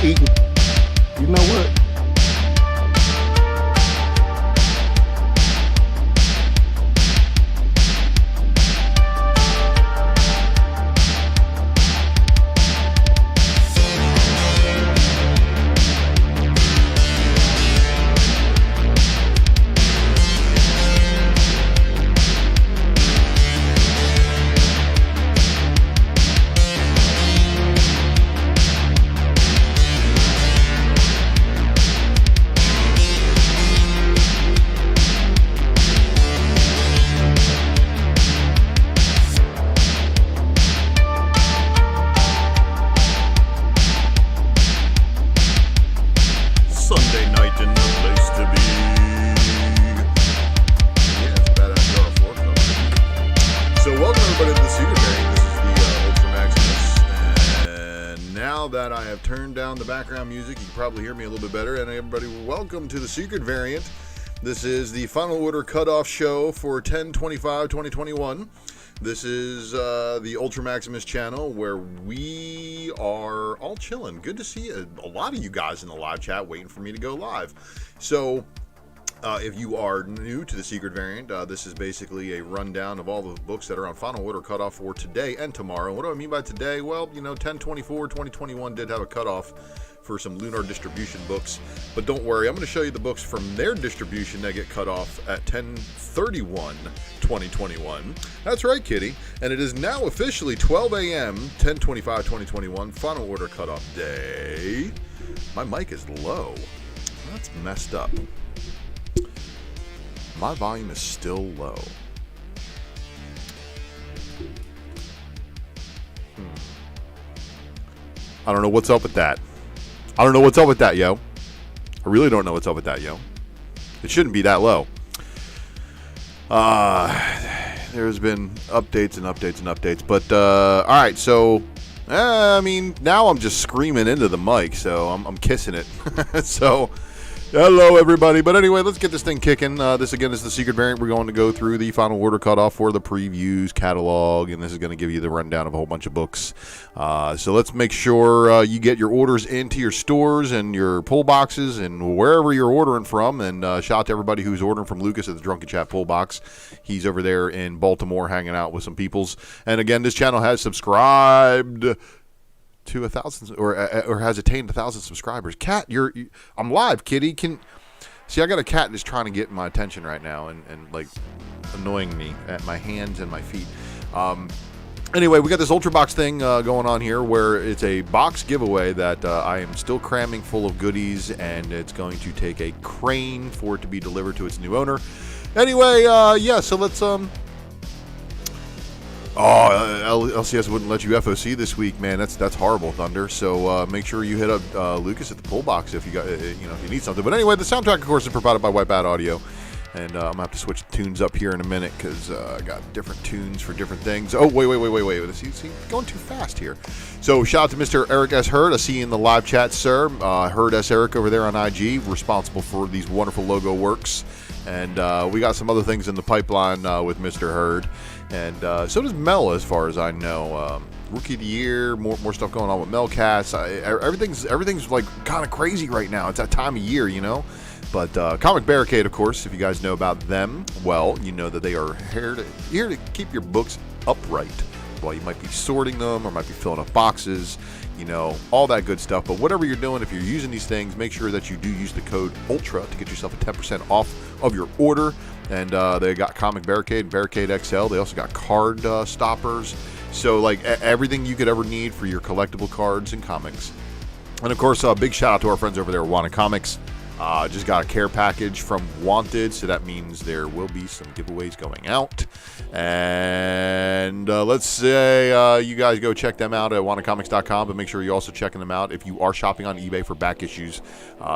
eating. You know what? The background music, you can probably hear me a little bit better. And everybody, welcome to the secret variant. This is the final order cutoff show for 10/25/2021. This is the Ultra Maximus channel where we are all chilling. Good to see a lot of you guys in the live chat waiting for me to go live. So if you are new to the secret variant, this is basically a rundown of all the books that are on final order cutoff for today and tomorrow. What do I mean by today? Well, 10/24/2021 did have a cutoff for some lunar distribution books, but don't worry, I'm going to show you the books from their distribution that get cut off at 10/31/2021. That's right, kitty. And it is now officially 12 a.m. 10/25/2021, final order cutoff day. My mic is low. That's messed up. My volume is still low. I don't know what's up with that. I don't know what's up with that, yo. I really don't know what's up with that, yo. It shouldn't be that low. There's been updates and updates and updates. But, all right, so, now I'm just screaming into the mic, so I'm kissing it. So, hello, everybody. But anyway, let's get this thing kicking. This, again, is the secret variant. We're going to go through the final order cutoff for the previews, catalog, and this is going to give you the rundown of a whole bunch of books. So let's make sure you get your orders into your stores and your pull boxes and wherever you're ordering from. And shout out to everybody who's ordering from Lucas at the Drunken Chat pull box. He's over there in Baltimore hanging out with some peoples. And again, this channel has subscribed to 1,000 or has attained 1,000 subscribers. Cat, I'm live, kitty. I got a cat that's trying to get my attention right now and like annoying me at my hands and my feet. Anyway, we got this Ultra Box thing going on here where it's a box giveaway that I am still cramming full of goodies, and it's going to take a crane for it to be delivered to its new owner. Anyway, so let's LCS wouldn't let you FOC this week, man. That's horrible, Thunder. So make sure you hit up Lucas at the pull box if you got if you need something. But anyway, the soundtrack, of course, is provided by Wipeout Audio, and I'm gonna have to switch tunes up here in a minute because I got different tunes for different things. Oh wait, see, going too fast here. So shout out to Mr. Eric S. Hurd. I see you in the live chat, sir. Hurd S. Eric over there on IG, responsible for these wonderful logo works, and we got some other things in the pipeline with Mr. Hurd. And so does Mel, as far as I know. Rookie of the Year, more stuff going on with Melcast. Everything's like kind of crazy right now. It's that time of year, But Comic Barricade, of course, if you guys know about them, well, you know that they are here to keep your books upright while you might be sorting them or might be filling up boxes, all that good stuff. But whatever you're doing, if you're using these things, make sure that you do use the code ULTRA to get yourself a 10% off of your order. And they got Comic Barricade, Barricade XL. They also got card stoppers. So, like, everything you could ever need for your collectible cards and comics. And, of course, a big shout out to our friends over there at Wanted Comics. Just got a care package from Wanted, so that means there will be some giveaways going out. And let's say you guys go check them out at wantedcomics.com, but make sure you're also checking them out. If you are shopping on eBay for back issues,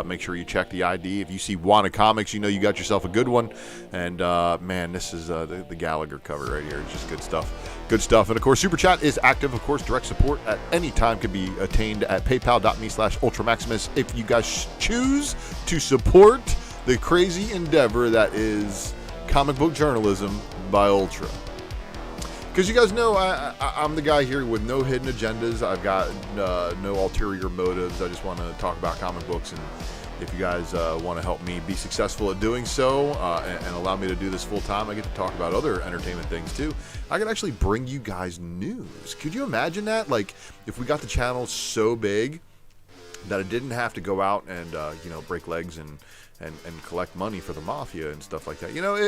make sure you check the ID. If you see Wanted Comics, you know you got yourself a good one. And, man, this is the Gallagher cover right here. It's just good stuff. Good stuff. And, of course, Super Chat is active. Of course, direct support at any time can be attained at paypal.me/UltraMaximus if you guys choose to support the crazy endeavor that is comic book journalism by Ultra. Because you guys know I'm the guy here with no hidden agendas. I've got no ulterior motives. I just want to talk about comic books, and if you guys want to help me be successful at doing so and allow me to do this full time, I get to talk about other entertainment things too. I can actually bring you guys news. Could you imagine that? Like, if we got the channel so big that it didn't have to go out and break legs and collect money for the mafia and stuff like that. You know, it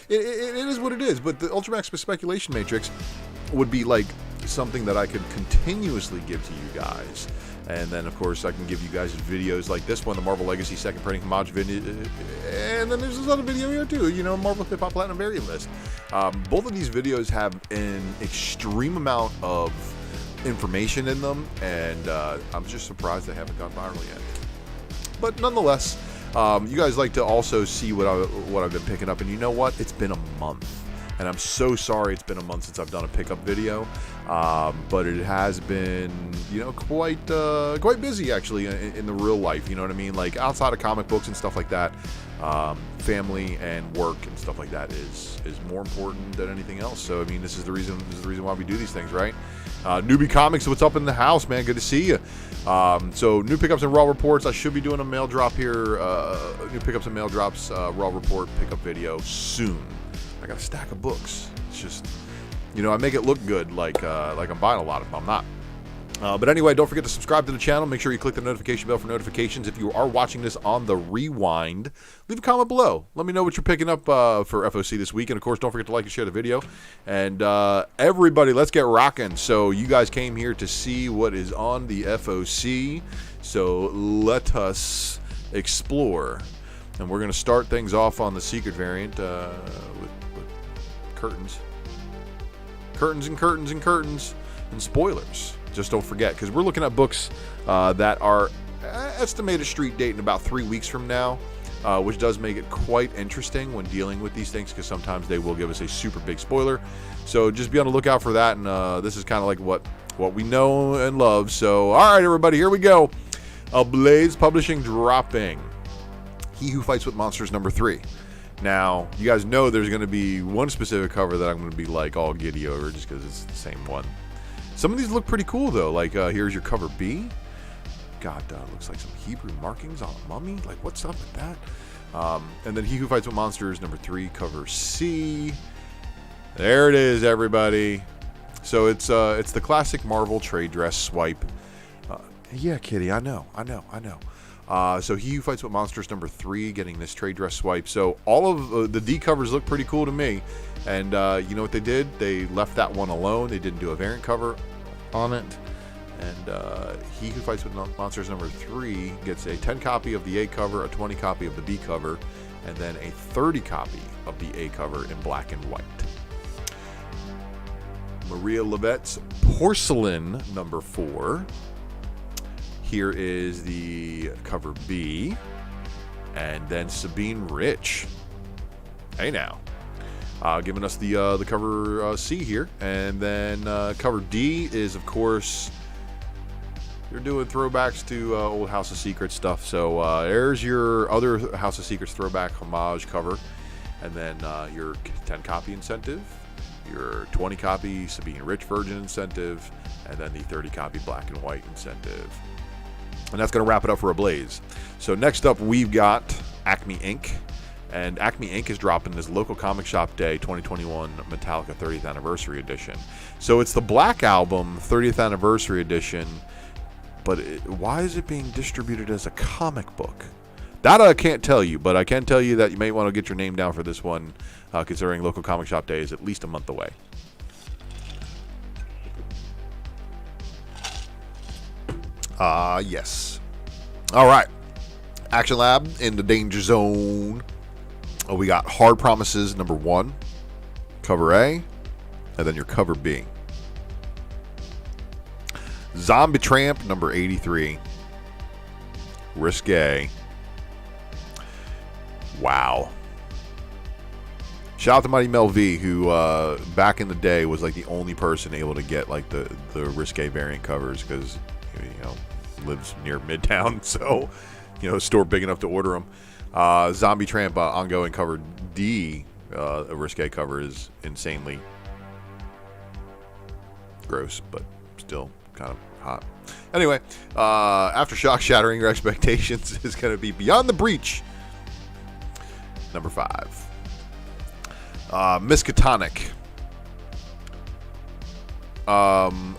is what it is. But the Ultra Maximus speculation matrix would be like something that I could continuously give to you guys. And then, of course, I can give you guys videos like this one, the Marvel Legacy second printing homage video. And then there's this other video here too, you know, Marvel Hip Hop Platinum variant list. Both of these videos have an extreme amount of information in them, and I'm just surprised they haven't gone viral yet. But nonetheless, you guys like to also see what I've been picking up, and you know what? It's been a month, and I'm so sorry it's been a month since I've done a pickup video, but it has been, you know, quite busy actually in the real life. You know what I mean? Like outside of comic books and stuff like that, family and work and stuff like that is more important than anything else. So I mean, this is the reason why we do these things, right? Newbie Comics, what's up in the house, man? Good to see you. So new pickups and raw reports. I should be doing a mail drop here. New pickups and mail drops, raw report pickup video soon. I got a stack of books. It's just, you know, I make it look good, like I'm buying a lot of them. I'm not. But anyway, don't forget to subscribe to the channel. Make sure you click the notification bell for notifications. If you are watching this on the rewind, leave a comment below. Let me know what you're picking up for FOC this week. And, of course, don't forget to like and share the video. And everybody, let's get rocking. So you guys came here to see what is on the FOC. So let us explore. And we're going to start things off on the secret variant with curtains. Curtains and curtains and curtains and spoilers. Just don't forget, because we're looking at books that are estimated street date in about 3 weeks from now, which does make it quite interesting when dealing with these things, because sometimes they will give us a super big spoiler. So just be on the lookout for that, and this is kind of like what we know and love. So, all right, everybody, here we go. Blaze Publishing dropping He Who Fights with Monsters #3. Now, you guys know there's going to be one specific cover that I'm going to be like all giddy over just because it's the same one. Some of these look pretty cool, though. Like, here's your cover B. God, looks like some Hebrew markings on a mummy. Like, what's up with that? And then He Who Fights with Monsters #3, cover C. There it is, everybody. So it's the classic Marvel trade dress swipe. Yeah, Kitty, I know. So He Who Fights with Monsters #3, getting this trade dress swipe. So all of the D covers look pretty cool to me. And you know what they did? They left that one alone. They didn't do a variant cover on it. And He Who Fights with Monsters #3 gets a 10 copy of the A cover, a 20 copy of the B cover, and then a 30 copy of the A cover in black and white. Maria Levette's Porcelain #4. Here is the cover B. And then Sabine Rich. Hey now. Giving us the cover C here. And then cover D is, of course, you're doing throwbacks to old House of Secrets stuff. So there's your other House of Secrets throwback homage cover. And then your 10 copy incentive, your 20 copy Sabine Rich Virgin incentive, and then the 30 copy black and white incentive. And that's going to wrap it up for Ablaze. So next up, we've got Acme Inc. And Acme Inc. is dropping this Local Comic Shop Day 2021 Metallica 30th Anniversary Edition. So it's the Black Album 30th Anniversary Edition, but why is it being distributed as a comic book? That I can't tell you, but I can tell you that you may want to get your name down for this one, considering Local Comic Shop Day is at least a month away. Yes. All right. Action Lab in the Danger Zone. We got Hard Promises #1, cover A, and then your cover B. Zombie Tramp #83, Risque. Wow. Shout out to Mighty Mel V, who back in the day was like the only person able to get like the Risque variant covers, because you know, lives near Midtown, so you know, a store big enough to order them. Zombie Tramp ongoing cover D, a Risque cover, is insanely Gross, but still kind of hot. Anyway, Aftershock Shattering Your Expectations is going to be Beyond the Breach, number 5. Miskatonic.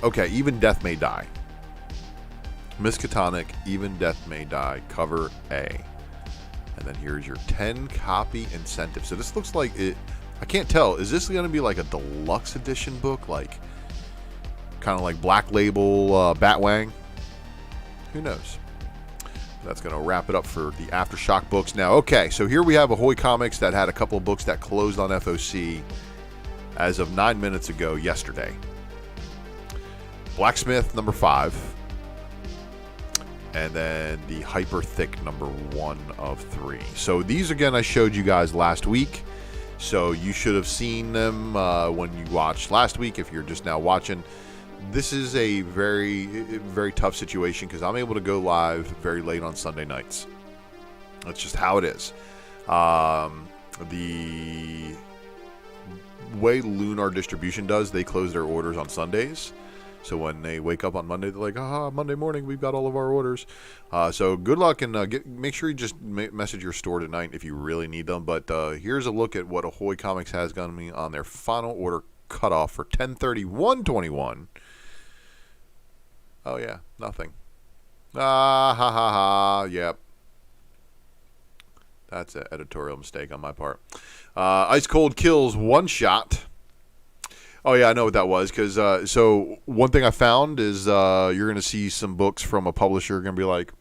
Okay, Even Death May Die. Miskatonic, Even Death May Die, cover A. And then here's your 10 copy incentive. So this looks like it. I can't tell. Is this going to be like a deluxe edition book? Like, kind of like Black Label Batwang? Who knows? That's going to wrap it up for the Aftershock books. Now, okay, so here we have Ahoy Comics that had a couple of books that closed on FOC as of 9 minutes ago yesterday. Blacksmith, number 5. And then the Hyper Thick, number 1 of 3. So these, again, I showed you guys last week. So you should have seen them when you watched last week. If you're just now watching, this is a very, very tough situation because I'm able to go live very late on Sunday nights. That's just how it is. The way Lunar Distribution does, they close their orders on Sundays. So when they wake up on Monday, they're like, Monday morning, we've got all of our orders. So good luck, and make sure you just message your store tonight if you really need them. But here's a look at what Ahoy Comics has going on their final order cutoff for 10/31/21. Oh, yeah, nothing. Yep. That's an editorial mistake on my part. Ice Cold Kills one shot. Oh, yeah, I know what that was. Because so one thing I found is you're going to see some books from a publisher going to be like,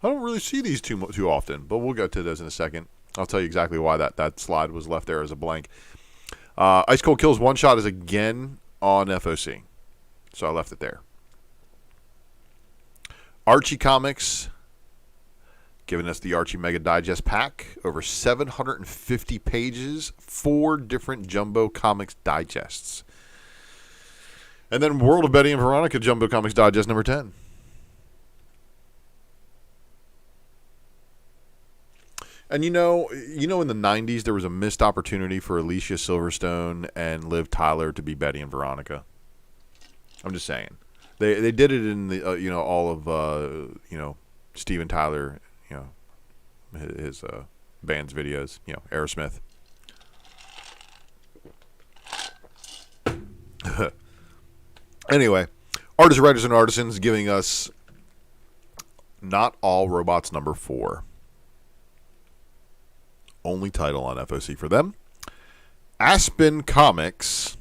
I don't really see these too often. But we'll get to those in a second. I'll tell you exactly why that slide was left there as a blank. Ice Cold Kills one shot is again on FOC. So I left it there. Archie Comics giving us the Archie Mega Digest pack. Over 750 pages. 4 different Jumbo Comics Digests. And then World of Betty and Veronica Jumbo Comics Digest number 10. And you know in the 90s there was a missed opportunity for Alicia Silverstone and Liv Tyler to be Betty and Veronica. I'm just saying. They did it in the all of Steven Tyler, his band's videos, Aerosmith. Anyway, Artists, Writers, and Artisans giving us Not All Robots number 4. Only title on FOC for them. Aspen Comics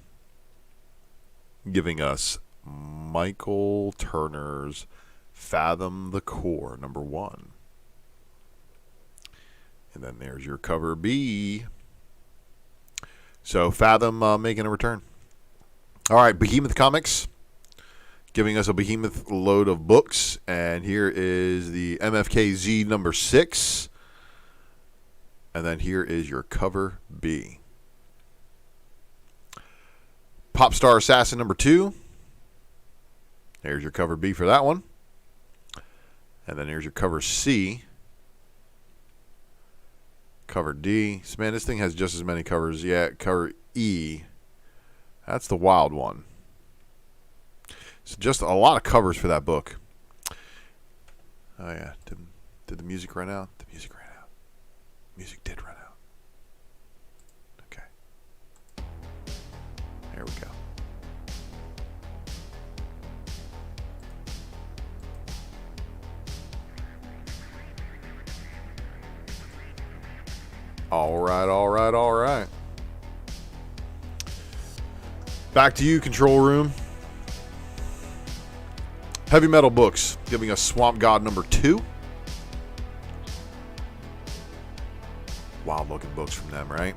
giving us Michael Turner's Fathom the Core number 1. And then there's your cover B. So Fathom making a return. All right, Behemoth Comics giving us a behemoth load of books. And here is the MFKZ number 6. And then here is your cover B. Popstar Assassin number 2. There's your cover B for that one. And then here's your cover C. Cover D. So, man, this thing has just as many covers. Yeah, cover E. That's the wild one. So just a lot of covers for that book. Oh, yeah. Did the music run out? The music ran out. Music did run out. Okay. There we go. All right. Back to you, Control Room. Heavy Metal Books giving us Swamp God number 2. Wild looking books from them, right?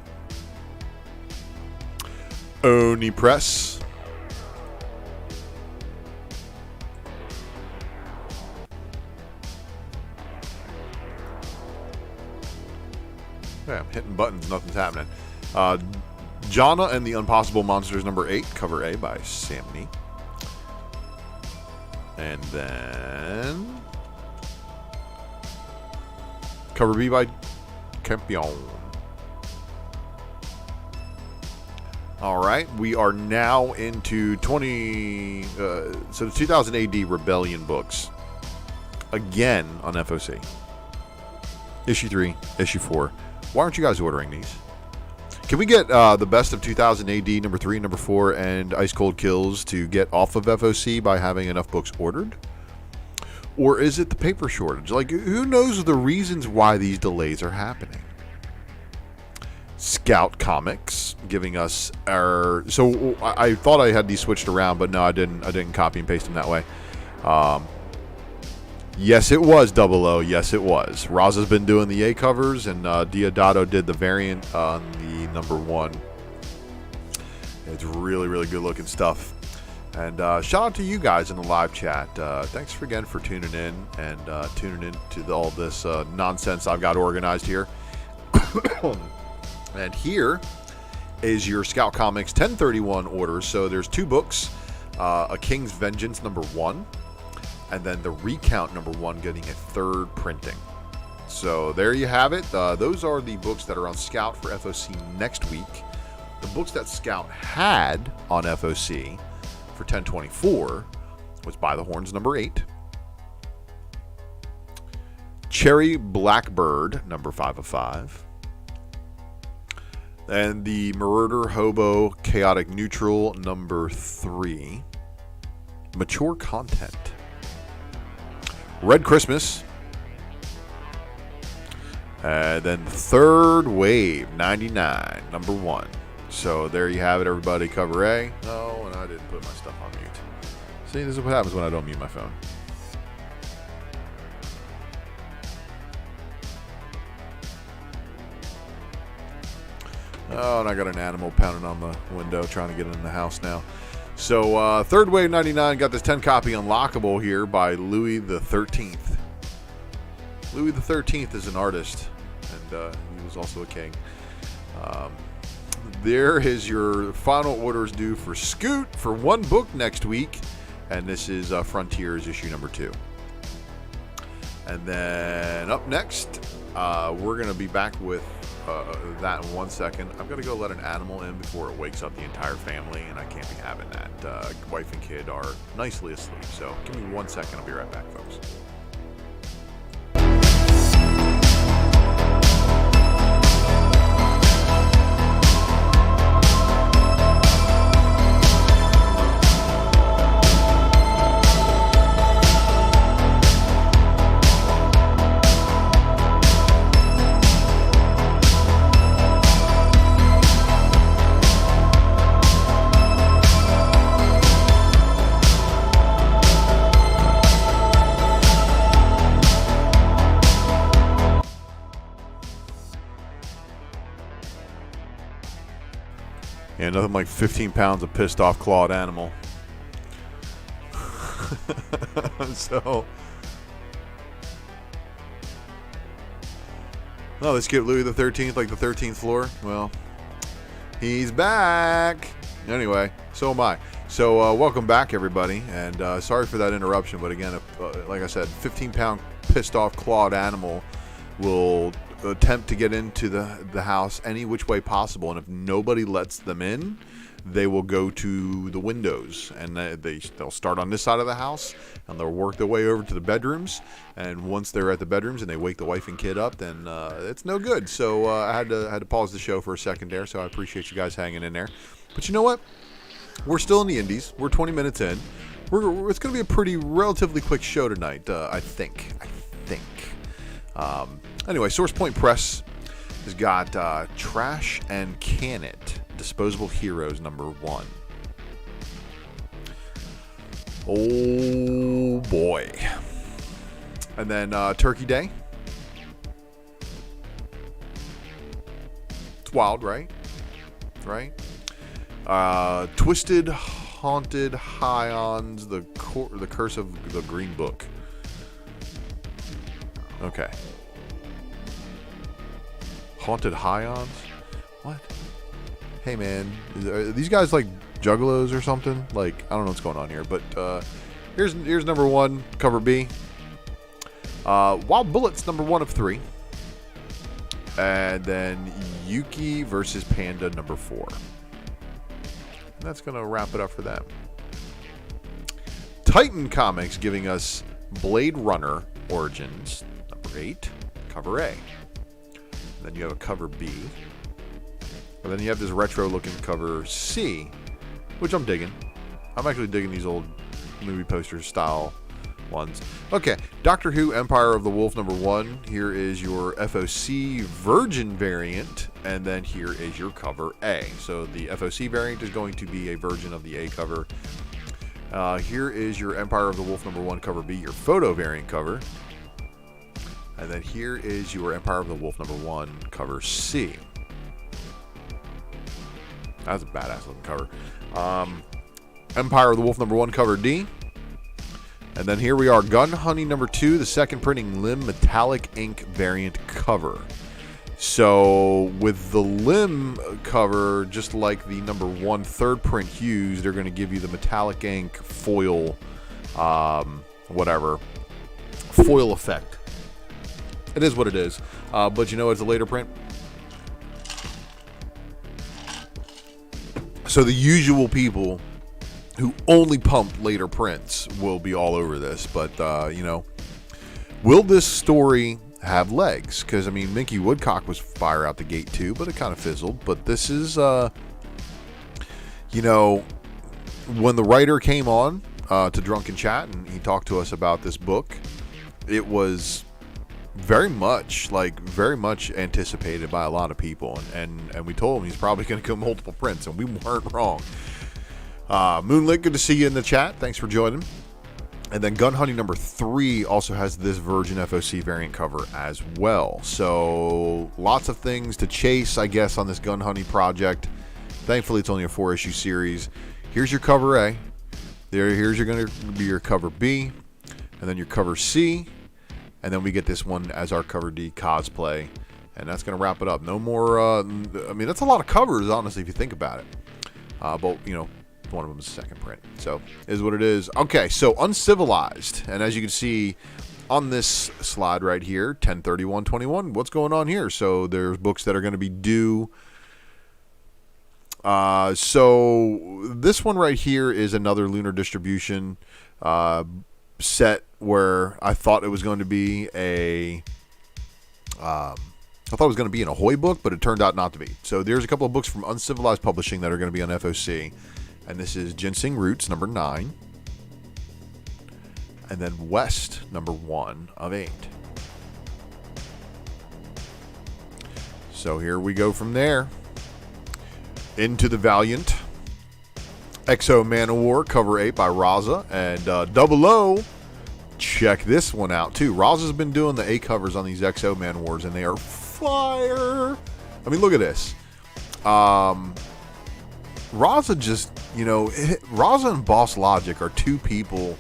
Oni Press. Yeah, I'm hitting buttons, nothing's happening. Jonna and the Impossible Monsters number 8, cover A by Sam Nee. And then cover B by Campion. All right, we are now into the 2000 AD Rebellion books. Again on FOC. Issue 3, Issue 4. Why aren't you guys ordering these? Can we get the best of 2000 AD number 3, number 4, and Ice Cold Kills to get off of FOC by having enough books ordered? Or is it the paper shortage? Like, who knows the reasons why these delays are happening? Scout Comics giving us our... So I thought I had these switched around, but no, I didn't copy and paste them that way. Yes, it was 00. Yes, it was. Raza's been doing the A covers, and Diodato did the variant on the number 1. It's really, really good looking stuff. And shout out to you guys in the live chat. Thanks again for tuning in and tuning in to all this nonsense I've got organized here. And here is your Scout Comics 1031 orders. So there's 2 books, A King's Vengeance number 1, and then the Recount number 1 getting a 3rd printing. So there you have it. Those are the books that are on Scout for FOC next week. The books that Scout had on FOC for 1024 was By the Horns number 8, Cherry Blackbird number 5 of 5, and the Marauder Hobo Chaotic Neutral number 3. Mature content. Red Christmas. And then Third Wave 99 number 1. So there you have it, everybody. Cover A. No, and I didn't put my stuff on mute. See, this is what happens when I don't mute my phone. Oh, and I got an animal pounding on the window trying to get in the house now. So, Third Wave 99 got this 10-copy unlockable here by Louis the 13th. Louis the 13th is an artist, and he was also a king. There is your final orders due for Scoot for 1 book next week, and this is Frontiers issue number 2. And then up next, we're going to be back with that in 1 second. I've got to go let an animal in before it wakes up the entire family, and I can't be having that. Wife and kid are nicely asleep, so give me 1 second. I'll be right back, folks. Yeah, nothing like 15 pounds of pissed off clawed animal. So, oh, let's get Louis the 13th, like the 13th floor. Well, he's back. Anyway, so am I. So, welcome back, everybody. And sorry for that interruption, but again, like I said, 15-pound pissed off clawed animal will attempt to get into the house any which way possible, and if nobody lets them in, they will go to the windows, and they'll start on this side of the house, and they'll work their way over to the bedrooms, and once they're at the bedrooms and they wake the wife and kid up, then it's no good. So I had to pause the show for a second there, so I appreciate you guys hanging in there. But you know what? We're still in the indies. We're 20 minutes in. It's going to be a pretty relatively quick show tonight, I think. Anyway, Source Point Press has got Trash and Can It, Disposable Heroes number 1. Oh boy. And then Turkey Day. It's wild, right? Right? Twisted Haunted Hions, the Curse of the Green Book. Okay. Haunted Hions? What? Hey man, are these guys like juggalos or something? Like, I don't know what's going on here, but here's number 1, cover B. Wild Bullets number 1 of 3. And then Yuki versus Panda number 4. That's going to wrap it up for them. Titan Comics giving us Blade Runner Origins, number 8, cover A. And then you have a cover B. And then you have this retro-looking cover C, which I'm digging. I'm actually digging these old movie poster style ones. Okay, Doctor Who Empire of the Wolf number 1. Here is your FOC Virgin variant, and then here is your cover A. So the FOC variant is going to be a version of the A cover. Here is your Empire of the Wolf number 1 cover B, your photo variant cover. And then here is your Empire of the Wolf number 1 cover C. That's a badass looking cover. Empire of the Wolf number 1 cover D. And then here we are, Gun Honey number 2, the second printing Limb metallic ink variant cover. So with the Limb cover, just like the number 1 third print Hughes, they're going to give you the metallic ink foil, foil effect. It is what it is. But you know, it's a later print. So the usual people who only pump later prints will be all over this. But, you know, will this story have legs? Because, I mean, Minky Woodcock was fire out the gate too, but it kind of fizzled. But this is, you know, when the writer came on to Drunken Chat and he talked to us about this book, it was very much anticipated by a lot of people. And we told him he's probably going to go multiple prints, and we weren't wrong. Moonlit, good to see you in the chat. Thanks for joining. And then Gun Honey number 3 also has this Virgin FOC variant cover as well. So lots of things to chase, I guess, on this Gun Honey project. Thankfully, it's only a 4-issue series. Here's your cover A. Here's going to be your cover B. And then your cover C. And then we get this one as our cover D, cosplay. And that's going to wrap it up. No more, I mean, that's a lot of covers, honestly, if you think about it. But, you know, one of them is second print. So, is what it is. Okay, so Uncivilized. And as you can see on this slide right here, 10/31/21, what's going on here? So, there's books that are going to be due. So, this one right here is another Lunar Distribution set where I thought it was going to be in a Hoy book, but it turned out not to be. So, there's a couple of books from Uncivilized Publishing that are going to be on FOC. And this is Ginseng Roots, number 9. And then West, number 1 of 8. So here we go from there. Into the Valiant. Exo Man of War, cover 8 by Raza. And Double O, check this one out too. Raza's been doing the A covers on these Exo Man Wars, and they are fire. I mean, look at this. Raza just, you know, Raza and Boss Logic are two people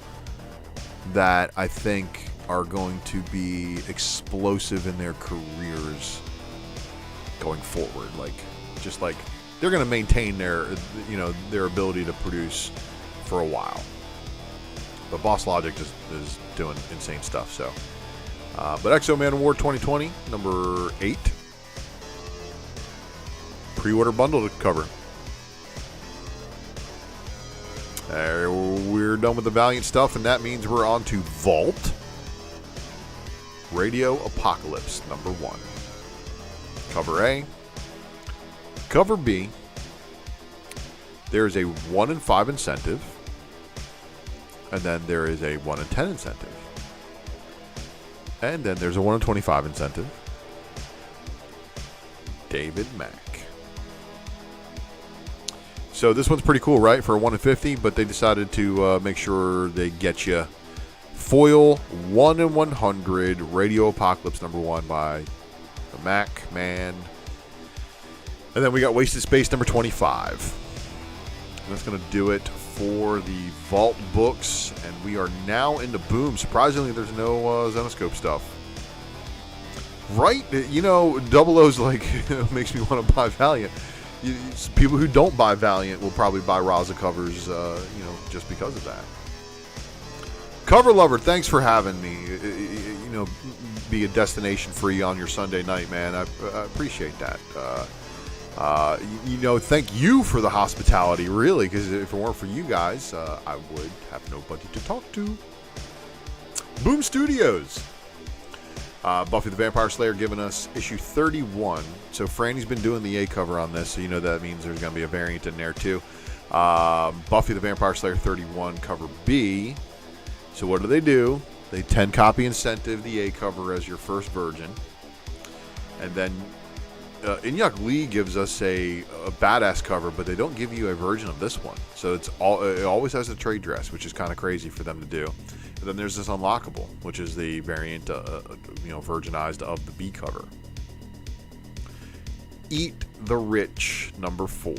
that I think are going to be explosive in their careers going forward. Like, just like they're going to maintain their, you know, their ability to produce for a while. But Boss Logic just is doing insane stuff. So, but Exo Man of War 2020, number 8. Pre-order bundle to cover. We're done with the Valiant stuff, and that means we're on to Vault. Radio Apocalypse, number 1. Cover A. Cover B. There's a 1 in 5 incentive. And then there is a 1 in 10 incentive. And then there's a 1 in 25 incentive. David Mack. So this one's pretty cool, right? For a 1 in 50, but they decided to make sure they get you foil 1 in 100 Radio Apocalypse number 1 by the Mac Man. And then we got Wasted Space number 25. And that's going to do it for the Vault books. And we are now into Boom. Surprisingly, there's no Zenoscope stuff. Right? You know, Double O's like, makes me want to buy Valiant. People who don't buy Valiant will probably buy Raza covers, you know, just because of that. Cover Lover, thanks for having me, you know, be a destination for you on your Sunday night, man. I appreciate that. Thank you for the hospitality, really, because if it weren't for you guys, I would have nobody to talk to. Boom Studios. Buffy the Vampire Slayer giving us issue 31. So Franny's been doing the A cover on this, so you know that means there's going to be a variant in there too. Buffy the Vampire Slayer 31 cover B. So what do? They 10 copy incentive the A cover as your first version. And then Inyuk Lee gives us a badass cover, but they don't give you a version of this one. So it always has the trade dress, which is kind of crazy for them to do. And then there's this unlockable, which is the variant, virginized of the B cover. Eat the Rich, number 4.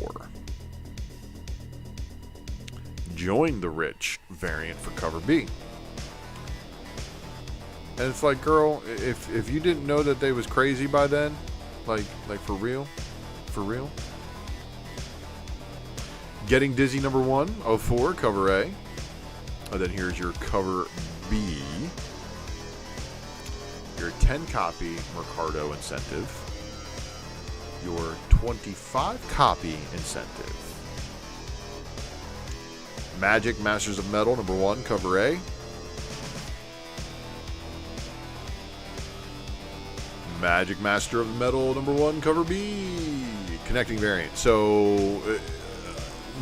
Join the Rich variant for cover B. And it's like, girl, if you didn't know that they was crazy by then, like for real? Getting Dizzy number 1, 04, cover A. And then here's your cover B. Your 10 copy Mercado incentive. Your 25 copy incentive. Magic Masters of Metal number 1, cover A. Magic Master of Metal number 1, cover B. Connecting variant. So,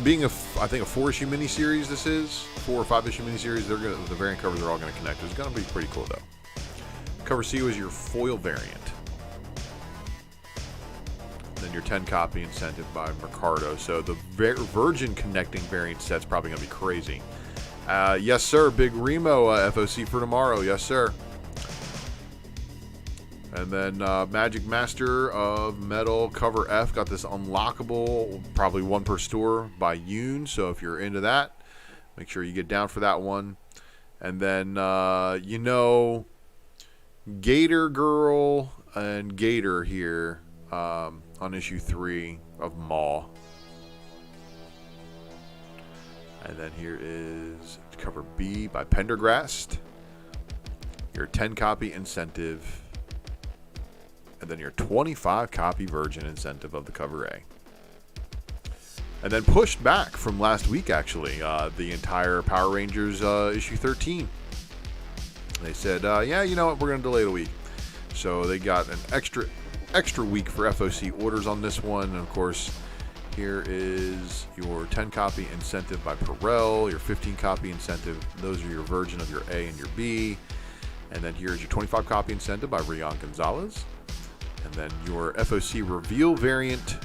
being I think a 4-issue miniseries, this is 4 or 5-issue miniseries. The variant covers are all going to connect. It's going to be pretty cool though. Cover C was your foil variant. Then your 10 copy incentive by Mercado. So the Virgin connecting variant set's probably going to be crazy. Yes sir, Big Remo FOC for tomorrow. Yes sir. And then Magic Master of Metal cover F got this unlockable, probably 1 per store by Yoon. So if you're into that, make sure you get down for that one. And then Gator Girl and Gator here on issue 3 of Maw. And then here is cover B by Pendergrast. Your 10 copy incentive. And then your 25 copy Virgin incentive of the cover A. And then pushed back from last week, actually, the entire Power Rangers issue 13. They said, yeah, you know what, we're going to delay it a week. So they got an extra week for FOC orders on this one. And of course, here is your 10 copy incentive by Perel, your 15 copy incentive. Those are your Virgin of your A and your B. And then here's your 25 copy incentive by Rion Gonzalez. And then your FOC reveal variant,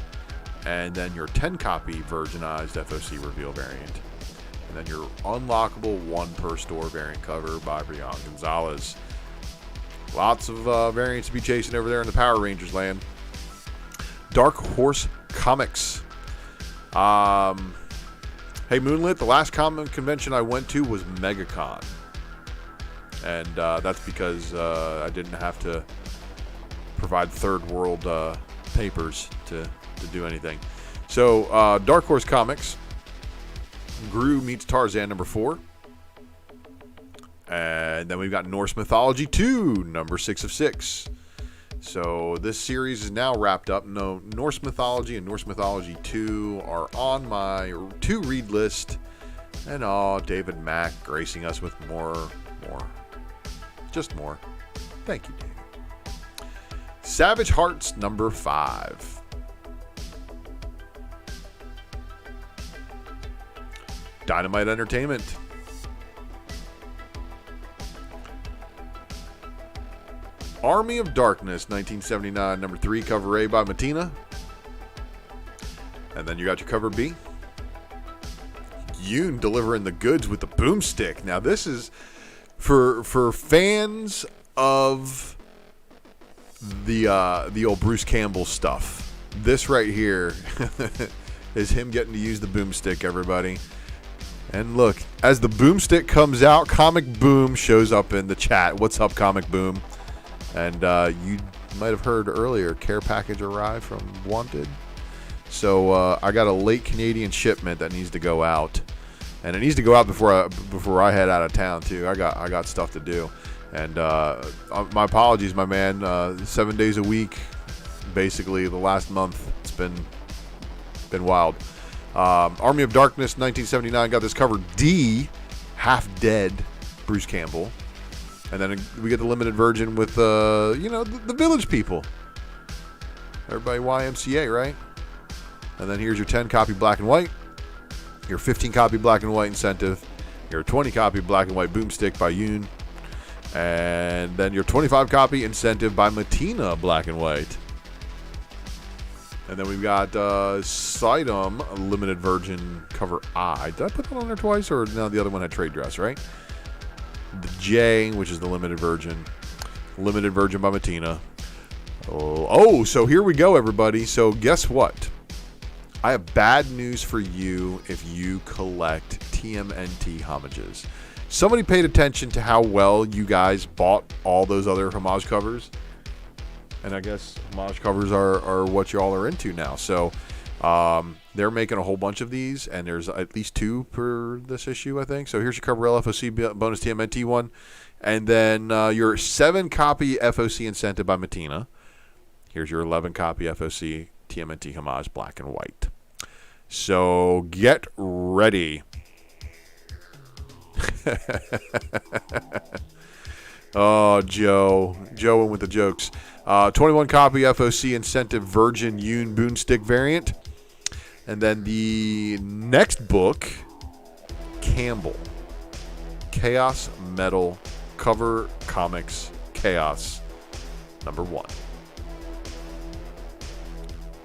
and then your 10 copy virginized FOC reveal variant, and then your unlockable 1 per store variant cover by Rion Gonzalez. Lots of variants to be chasing over there in the Power Rangers land. Dark Horse Comics. Hey Moonlit, the last comic convention I went to was MegaCon, and that's because I didn't have to provide third world papers to do anything. So Dark Horse Comics, Gru meets Tarzan number 4, and then we've got Norse Mythology 2 number 6 of 6. So this series is now wrapped up. No, Norse Mythology and Norse Mythology 2 are on my to read list, and David Mack gracing us with more, just more. Thank you, David. Savage Hearts number 5. Dynamite Entertainment. Army of Darkness 1979 number 3, cover A by Matina. And then you got your cover B. Yoon delivering the goods with the boomstick. Now this is for fans of the old Bruce Campbell stuff. This right here is him getting to use the boomstick, everybody. And look, as the boomstick comes out, Comic Boom shows up in the chat. What's up, Comic Boom? And you might have heard earlier, care package arrived from Wanted. So I got a late Canadian shipment that needs to go out, and it needs to go out before I head out of town too. I got stuff to do. And my apologies, my man. 7 days a week, basically the last month, it's been Been wild. Army of Darkness 1979 got this cover D, half dead Bruce Campbell. And then we get the limited version with, the Village People. Everybody YMCA, right? And then here's your 10 copy black and white, your 15 copy black and white incentive, your 20 copy black and white boomstick by Yoon, and then your 25 copy incentive by Matina black and white. And then we've got Sidom limited version cover I. Did I put that on there twice, or no? The other one had trade dress, right? The J, which is the limited version by Matina. So here we go, everybody. So guess what? I have bad news for you if you collect TMNT homages. Somebody paid attention to how well you guys bought all those other homage covers. And I guess homage covers are what y'all are into now. So they're making a whole bunch of these, and there's at least 2 per this issue, I think. So here's your cover LFOC bonus TMNT one. And then your 7 copy FOC incentive by Matina. Here's your 11 copy FOC TMNT homage black and white. So get ready. Oh, Joe went with the jokes. 21 copy FOC incentive Virgin Yoon Boonstick variant. And then the next book, Campbell. Chaos Metal Cover Comics Chaos #1.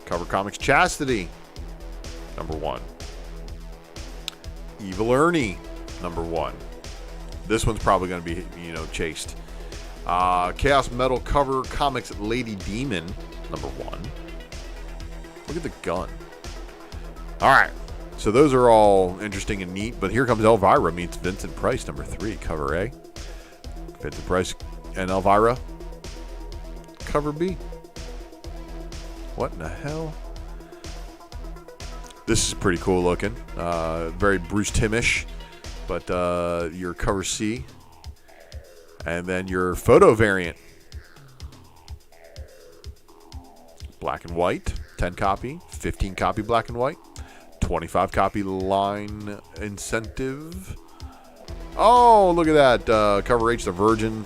Cover Comics Chastity #1. Evil Ernie #1. This one's probably going to be, chased. Chaos Metal Cover Comics Lady Demon #1. Look at the gun. All right. So those are all interesting and neat. But here comes Elvira meets Vincent Price #3. Cover A. Vincent Price and Elvira. Cover B. What in the hell? This is pretty cool looking. Very Bruce Timm-ish. But your cover C. And then your photo variant. Black and white. 10 copy. 15 copy black and white. 25 copy line incentive. Oh, look at that. Cover H, the Virgin.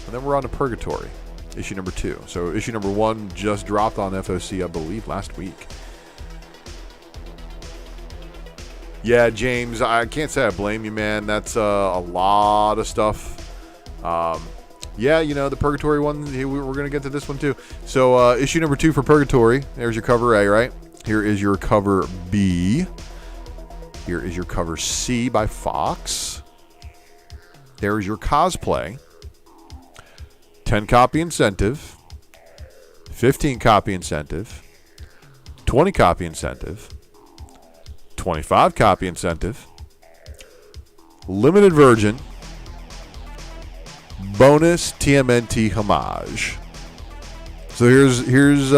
And then we're on to Purgatory. Issue #2. So issue #1 just dropped on FOC, I believe, last week. Yeah, James, I can't say I blame you, man. That's a lot of stuff. The Purgatory one, we're going to get to this one too. So issue #2 for Purgatory. There's your cover A, right? Here is your cover B. Here is your cover C by Fox. There is your cosplay. 10 copy incentive. 15 copy incentive. 20 copy incentive. 25 copy incentive. Limited version. Bonus TMNT homage. So here's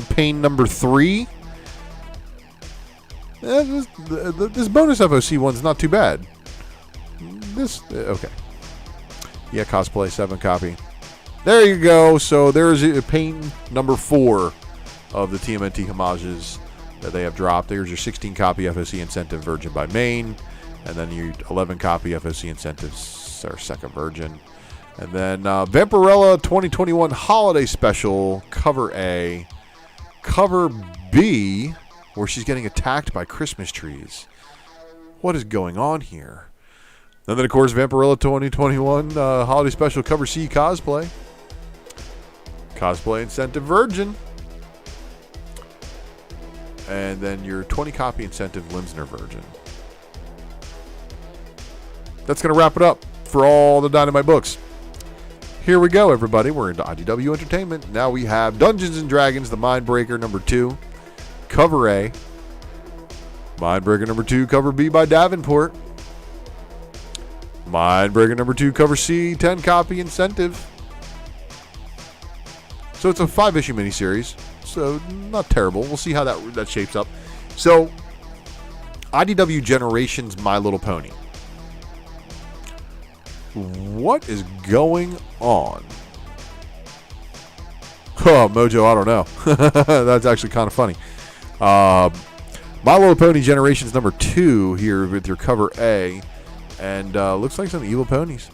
pane #3. This bonus FOC one's not too bad. Okay. Yeah, cosplay 7 copy. There you go. So there's pane #4 of the TMNT homages that they have dropped. There's your 16 copy FOC incentive Virgin by Bane, and then your 11 copy FOC incentives or second Virgin. And then Vampirella 2021 Holiday Special, cover A. Cover B, where she's getting attacked by Christmas trees. What is going on here? And then, of course, Vampirella 2021 Holiday Special, cover C, cosplay. Cosplay incentive Virgin. And then your 20 copy incentive Limsner Virgin. That's going to wrap it up for all the Dynamite books. Here we go, everybody. We're into IDW Entertainment. Now we have Dungeons & Dragons, the Mindbreaker #2, cover A. Mindbreaker #2, cover B by Davenport. Mindbreaker #2, cover C, 10 copy incentive. So it's a 5-issue miniseries. So not terrible. We'll see how that shapes up. So IDW Generations My Little Pony. What is going on? Oh, Mojo, I don't know. That's actually kind of funny. My Little Pony Generations number 2 here with your cover A, and looks like some evil ponies.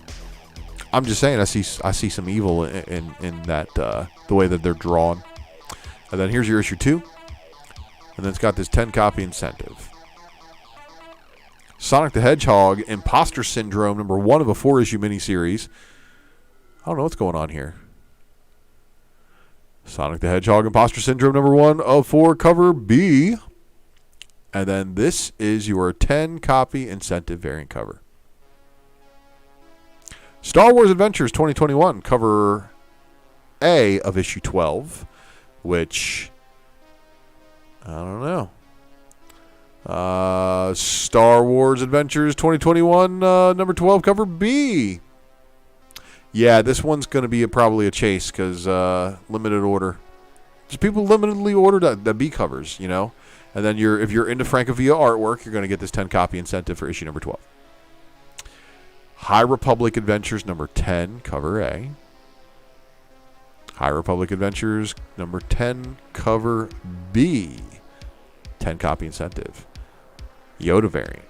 I'm just saying, I see some evil in that the way that they're drawn. And then here's your issue 2, and then it's got this 10 copy incentive. Sonic the Hedgehog Imposter Syndrome number 1 of a 4-issue miniseries. I don't know what's going on here. Sonic the Hedgehog Imposter Syndrome number 1 of 4, cover B. And then this is your 10 copy incentive variant cover. Star Wars Adventures 2021 cover A of issue 12, which I don't know. Star Wars Adventures 2021 number 12 cover B. Yeah, this one's going to be probably a chase because limited order. Just people limitedly ordered the B covers, you know. And then if you're into Francavilla artwork, you're going to get this 10 copy incentive for issue number 12. High Republic Adventures number 10 cover A. High Republic Adventures number 10 cover B. 10 copy incentive. Yoda variant.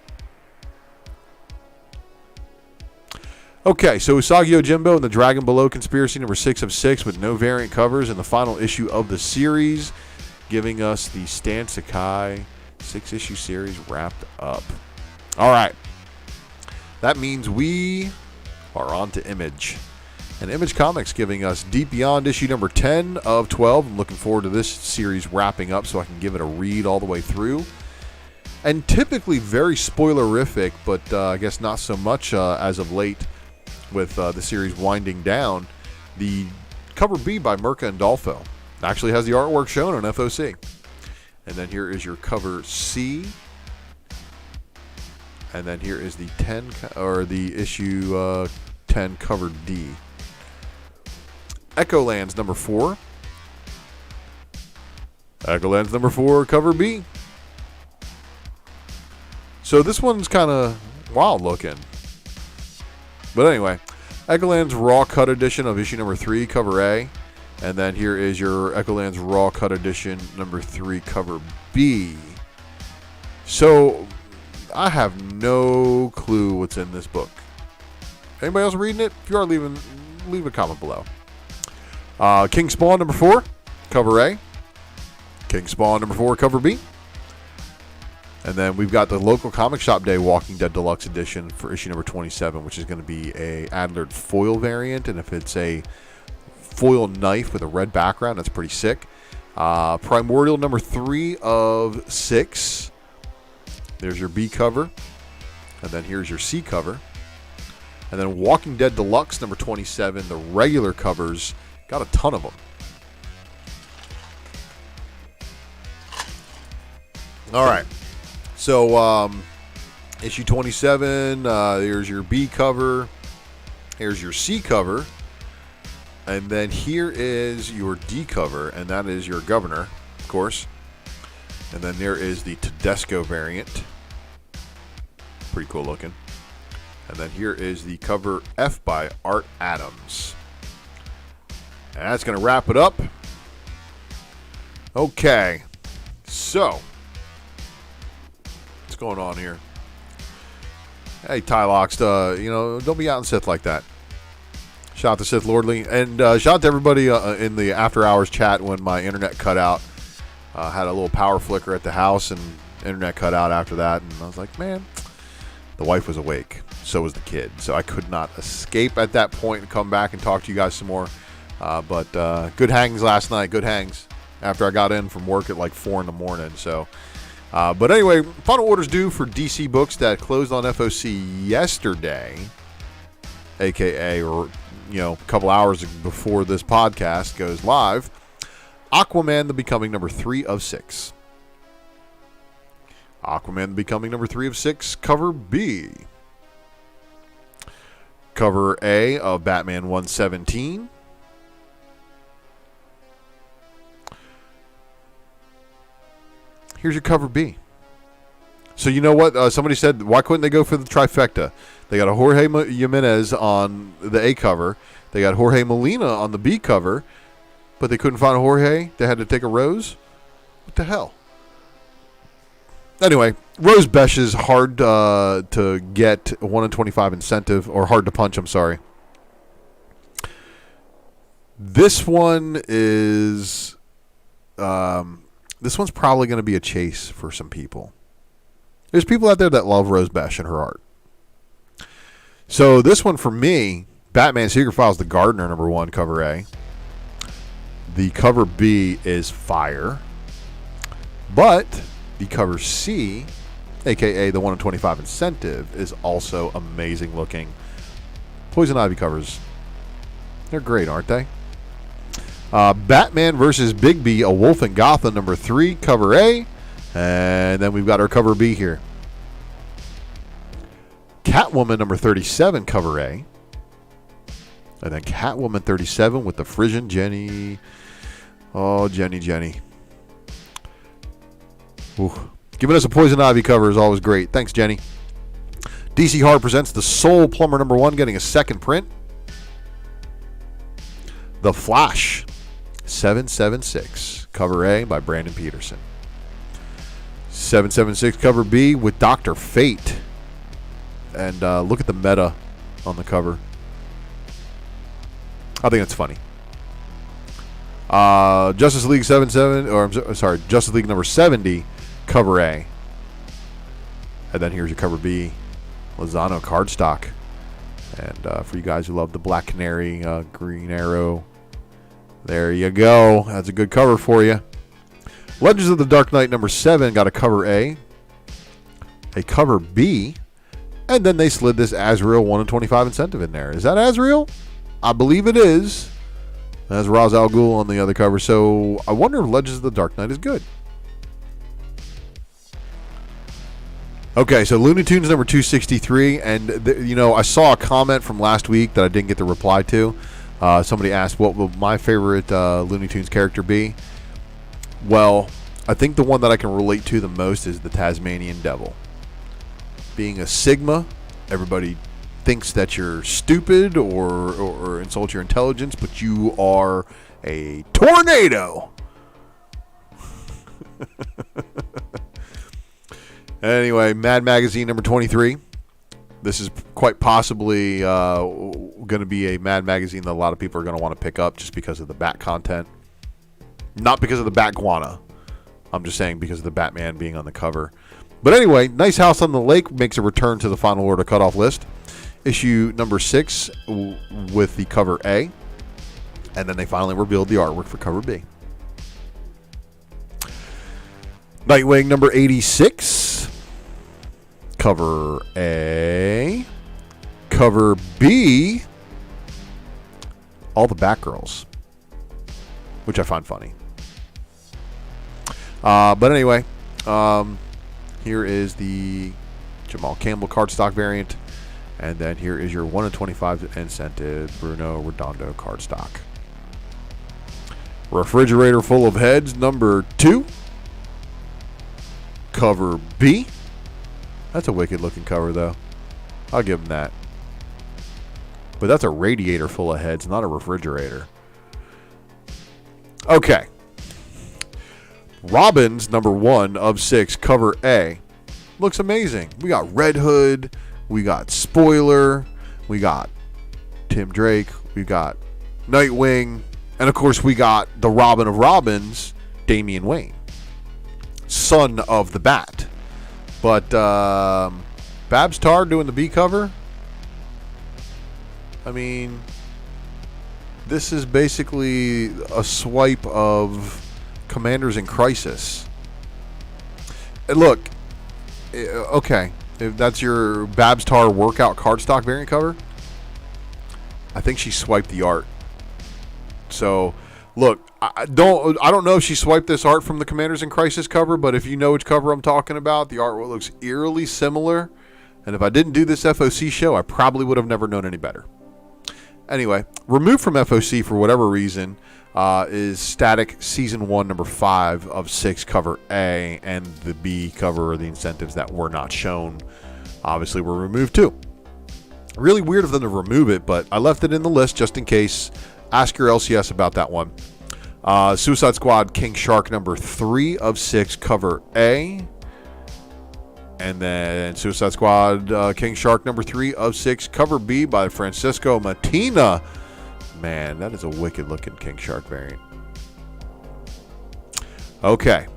Okay, so Usagi Yojimbo and the Dragon Below Conspiracy number 6 of 6 with no variant covers in the final issue of the series, giving us the Stan Sakai 6-issue series wrapped up. All right. That means we are on to Image. And Image Comics giving us Deep Beyond issue number 10 of 12. I'm looking forward to this series wrapping up so I can give it a read all the way through. And typically very spoilerific, but I guess not so much as of late with the series winding down. The cover B by Mirka and Dolfo actually has the artwork shown on FOC. And then here is your cover C. And then here is the issue 10 cover D. Echolands number 4. Echolands number 4 cover B. So this one's kind of wild looking. But anyway, Echolands Raw Cut Edition of issue number 3 cover A. And then here is your Echolands Raw Cut Edition number 3 cover B. So I have no clue what's in this book. Anybody else reading it? If you are, leave a comment below. King Spawn number 4 cover A. King Spawn number 4 cover B. And then we've got the local comic shop day Walking Dead Deluxe Edition for issue number 27, which is going to be a Adlered foil variant. And if it's a foil knife with a red background, that's pretty sick. Primordial number 3 of 6. There's your B cover. And then here's your C cover. And then Walking Dead Deluxe number 27, the regular covers. Got a ton of them. All right. So, issue 27, here's your B cover. Here's your C cover. And then here is your D cover, and that is your Governor, of course. And then there is the Tedesco variant. Pretty cool looking. And then here is the cover F by Art Adams. And that's going to wrap it up. Okay. So, what's going on here? Hey, Tylox, don't be out in Sith like that. Shout out to Sith Lordly. And shout out to everybody in the after hours chat when my internet cut out. Had a little power flicker at the house and internet cut out after that. And I was like, man, the wife was awake. So was the kid. So I could not escape at that point and come back and talk to you guys some more. But good hangs last night. Good hangs after I got in from work at like 4 in the morning. So, but anyway, final orders due for DC books that closed on FOC yesterday, a.k.a. or a couple hours before this podcast goes live. Aquaman the Becoming number 3 of 6. Aquaman the Becoming number 3 of 6, cover B. Cover A of Batman 117. Here's your cover B. So you know what? Somebody said, why couldn't they go for the trifecta? They got a Jorge Jimenez on the A cover. They got Jorge Molina on the B cover. But they couldn't find a Jorge. They had to take a Rose. What the hell? Anyway, Rose Besh is hard to get a 1 in 25 incentive, or hard to punch, I'm sorry. This one is... this one's probably going to be a chase for some people. There's people out there that love Rose Besh and her art. So this one for me, Batman Secret Files, The Gardener, #1, cover A. The cover B is fire. But the cover C, a.k.a. the 1 in 25 incentive, is also amazing looking. Poison Ivy covers, they're great, aren't they? Batman versus Big B, A Wolf in Gotham, #3, cover A. And then we've got our cover B here. Catwoman, #37, cover A. And then Catwoman 37 with the Frisian Jenny. Oh, Jenny. Ooh. Giving us a Poison Ivy cover is always great. Thanks, Jenny. DC Horror presents The Soul Plumber, #1, getting a second print. The Flash, 776, cover A by Brandon Peterson. 776 cover B with Dr. Fate. And look at the meta on the cover. I think it's funny. Justice League Justice League number 70, cover A. And then here's your cover B, Lozano cardstock. And for you guys who love the Black Canary, Green Arrow, there you go. That's a good cover for you. Legends of the Dark Knight #7 got a cover A, a cover B, and then they slid this Azrael 1 in 25 incentive in there. Is that Azrael? I believe it is. That's Ra's al Ghul on the other cover. So I wonder if Legends of the Dark Knight is good. Okay, so Looney Tunes #263, and I saw a comment from last week that I didn't get to reply to. Somebody asked, what will my favorite Looney Tunes character be? Well, I think the one that I can relate to the most is the Tasmanian Devil. Being a Sigma, everybody thinks that you're stupid or insult your intelligence, but you are a tornado. Anyway, Mad Magazine #23. This is quite possibly going to be a Mad Magazine that a lot of people are going to want to pick up just because of the Bat content. Not because of the Batguana. I'm just saying because of the Batman being on the cover. But anyway, Nice House on the Lake makes a return to the Final Order cutoff list. Issue #6 with the cover A. And then they finally revealed the artwork for cover B. Nightwing #86. Cover A. Cover B. All the Batgirls. Which I find funny. But anyway, here is the Jamal Campbell cardstock variant. And then here is your 1 in 25 incentive Bruno Redondo cardstock. Refrigerator Full of Heads #2. Cover B. That's a wicked looking cover though. I'll give them that. But that's a radiator full of heads, not a refrigerator. Okay. Robin's #1 of 6, cover A. Looks amazing. We got Red Hood. We got Spoiler. We got Tim Drake. We got Nightwing. And of course we got the Robin of Robins, Damian Wayne. Son of the Bat. But Babs Tarr doing the B cover. I mean, this is basically a swipe of Commanders in Crisis. And look, okay, if that's your Babs Tarr workout cardstock variant cover, I think she swiped the art. So, look, I don't know if she swiped this art from the Commanders in Crisis cover, but if you know which cover I'm talking about, the artwork looks eerily similar. And if I didn't do this FOC show, I probably would have never known any better. Anyway, removed from FOC for whatever reason is Static Season 1 #5 of 6 cover A, and the B cover, or the incentives that were not shown, obviously were removed too. Really weird of them to remove it, but I left it in the list just in case. Ask your LCS about that one. Suicide Squad King Shark #3 of 6 cover A. And then Suicide Squad King Shark number 3 of 6, cover B by Francisco Mattina. Man, that is a wicked looking King Shark variant. Okay.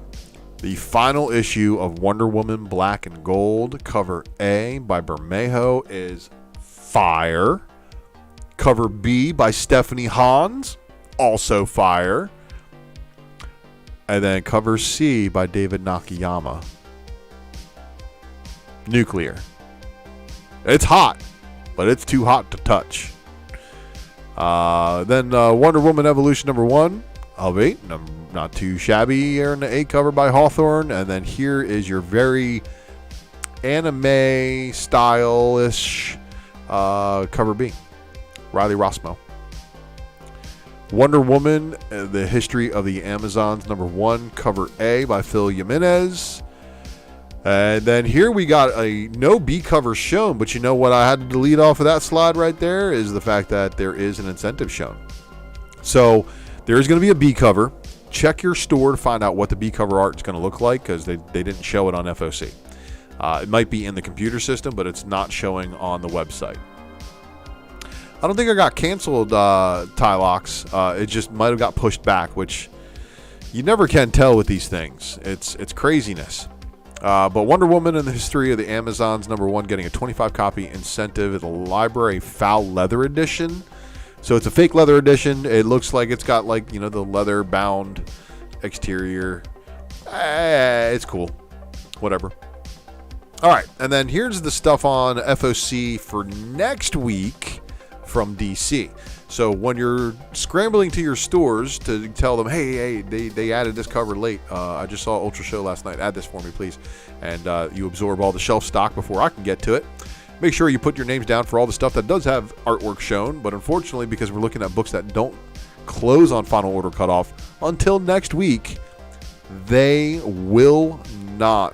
The final issue of Wonder Woman Black and Gold, cover A by Bermejo, is fire. Cover B by Stephanie Hans, also fire. And then cover C by David Nakayama, nuclear. It's hot, but it's too hot to touch. Then Wonder Woman Evolution number 1 of 8, not too shabby, here in the A cover by Hawthorne. And then here is your very anime stylish cover B, Riley Rossmo. Wonder Woman, The History of the Amazons number 1, cover A by Phil Jimenez. And then here we got a no B cover shown, but you know what I had to delete off of that slide right there is the fact that there is an incentive shown. So there is going to be a B cover. Check your store to find out what the B cover art is going to look like, because they didn't show it on FOC. It might be in the computer system, but it's not showing on the website. I don't think I got canceled, Tylox. It just might have got pushed back, which you never can tell with these things. It's craziness. But Wonder Woman and the History of the Amazons number 1 getting a 25 copy incentive at the Library Foul Leather Edition. So it's a fake leather edition. It looks like it's got, like, you know, the leather bound exterior. It's cool. Whatever. All right. And then here's the stuff on FOC for next week from DC. So when you're scrambling to your stores to tell them, hey, they added this cover late. I just saw Ultra Show last night. Add this for me, please. And you absorb all the shelf stock before I can get to it. Make sure you put your names down for all the stuff that does have artwork shown. But unfortunately, because we're looking at books that don't close on final order cutoff until next week, they will not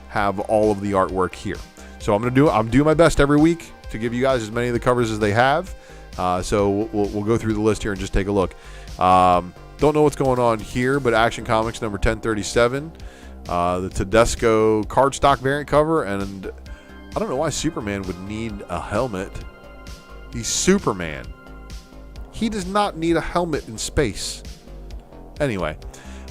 have all of the artwork here. So I'm doing my best every week to give you guys as many of the covers as they have. So we'll go through the list here and just take a look. Don't know what's going on here, but Action Comics number 1037, the Tedesco cardstock variant cover, and I don't know why Superman would need a helmet. He's Superman. He does not need a helmet in space. Anyway,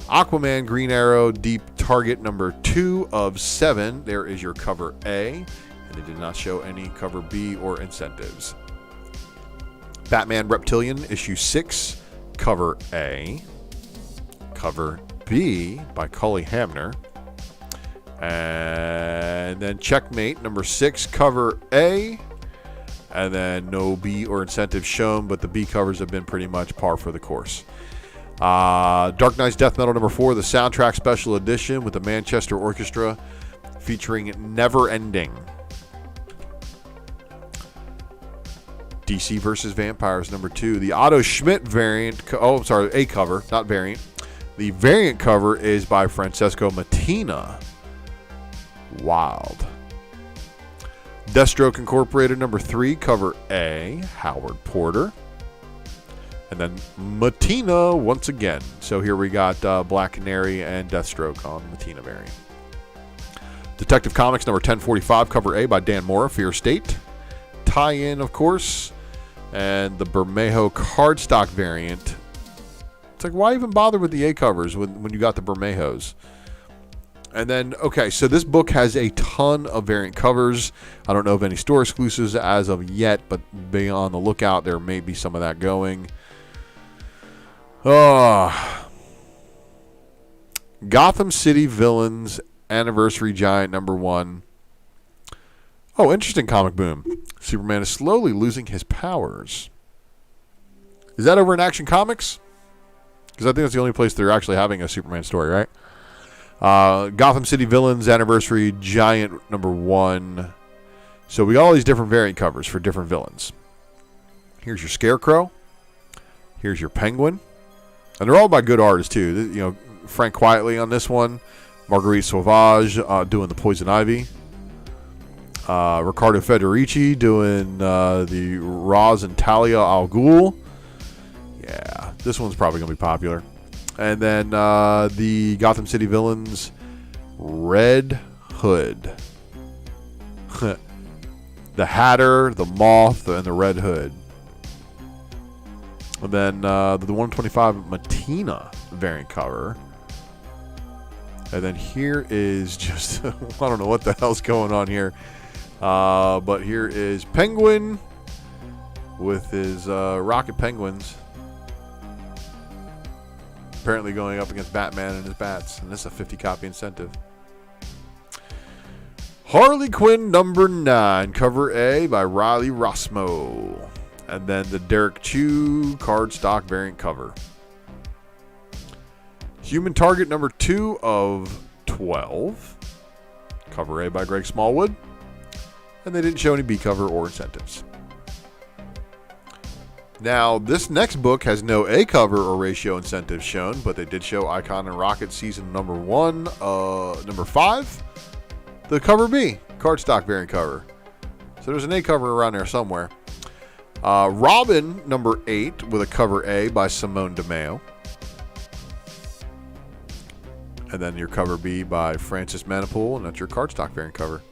Aquaman, Green Arrow, Deep Target number 2 of 7. There is your cover A, and they did not show any cover B or incentives. Batman Reptilian issue 6, cover A. Cover B by Cully Hamner. And then Checkmate number 6, cover A. And then no B or incentive shown, but the B covers have been pretty much par for the course. Dark Knight's Death Metal number 4, the soundtrack special edition with the Manchester Orchestra featuring Never Ending. DC vs. Vampires number 2, the Otto Schmidt variant. A cover, not variant. The variant cover is by Francesco Mattina. Wild. Deathstroke Incorporated number 3, cover A, Howard Porter. And then Mattina once again. So here we got Black Canary and Deathstroke on Mattina variant. Detective Comics number 1045, cover A by Dan Mora, Fear State. Tie-in, of course. And the Bermejo cardstock variant. It's like, why even bother with the A covers when you got the Bermejos? And then, okay, so this book has a ton of variant covers. I don't know of any store exclusives as of yet, but be on the lookout. There may be some of that going. Gotham City Villains Anniversary Giant number 1. Oh, interesting comic boom. Superman is slowly losing his powers. Is that over in Action Comics? Because I think that's the only place they're actually having a Superman story, right? Gotham City Villains Anniversary Giant number 1. So we got all these different variant covers for different villains. Here's your Scarecrow. Here's your Penguin. And they're all by good artists, too. You know, Frank Quietly on this one. Marguerite Sauvage doing the Poison Ivy. Riccardo Federici doing the Roz and Talia Al Ghul. Yeah, this one's probably going to be popular. And then the Gotham City Villains Red Hood. the Hatter, the Moth, and the Red Hood. And then the 125 Matina variant cover. And then here is just, I don't know what the hell's going on here. But here is Penguin with his Rocket Penguins. Apparently going up against Batman and his bats. And this is a 50 copy incentive. Harley Quinn number 9, cover A by Riley Rossmo. And then the Derek Chew cardstock variant cover. Human Target number 2 of 12. Cover A by Greg Smallwood. And they didn't show any B cover or incentives. Now, this next book has no A cover or ratio incentives shown, but they did show Icon and Rocket season number 1, number 5. The cover B, cardstock variant cover. So there's an A cover around there somewhere. Robin number 8 with a cover A by Simone DeMeo. And then your cover B by Francis Manipool, and that's your cardstock variant cover.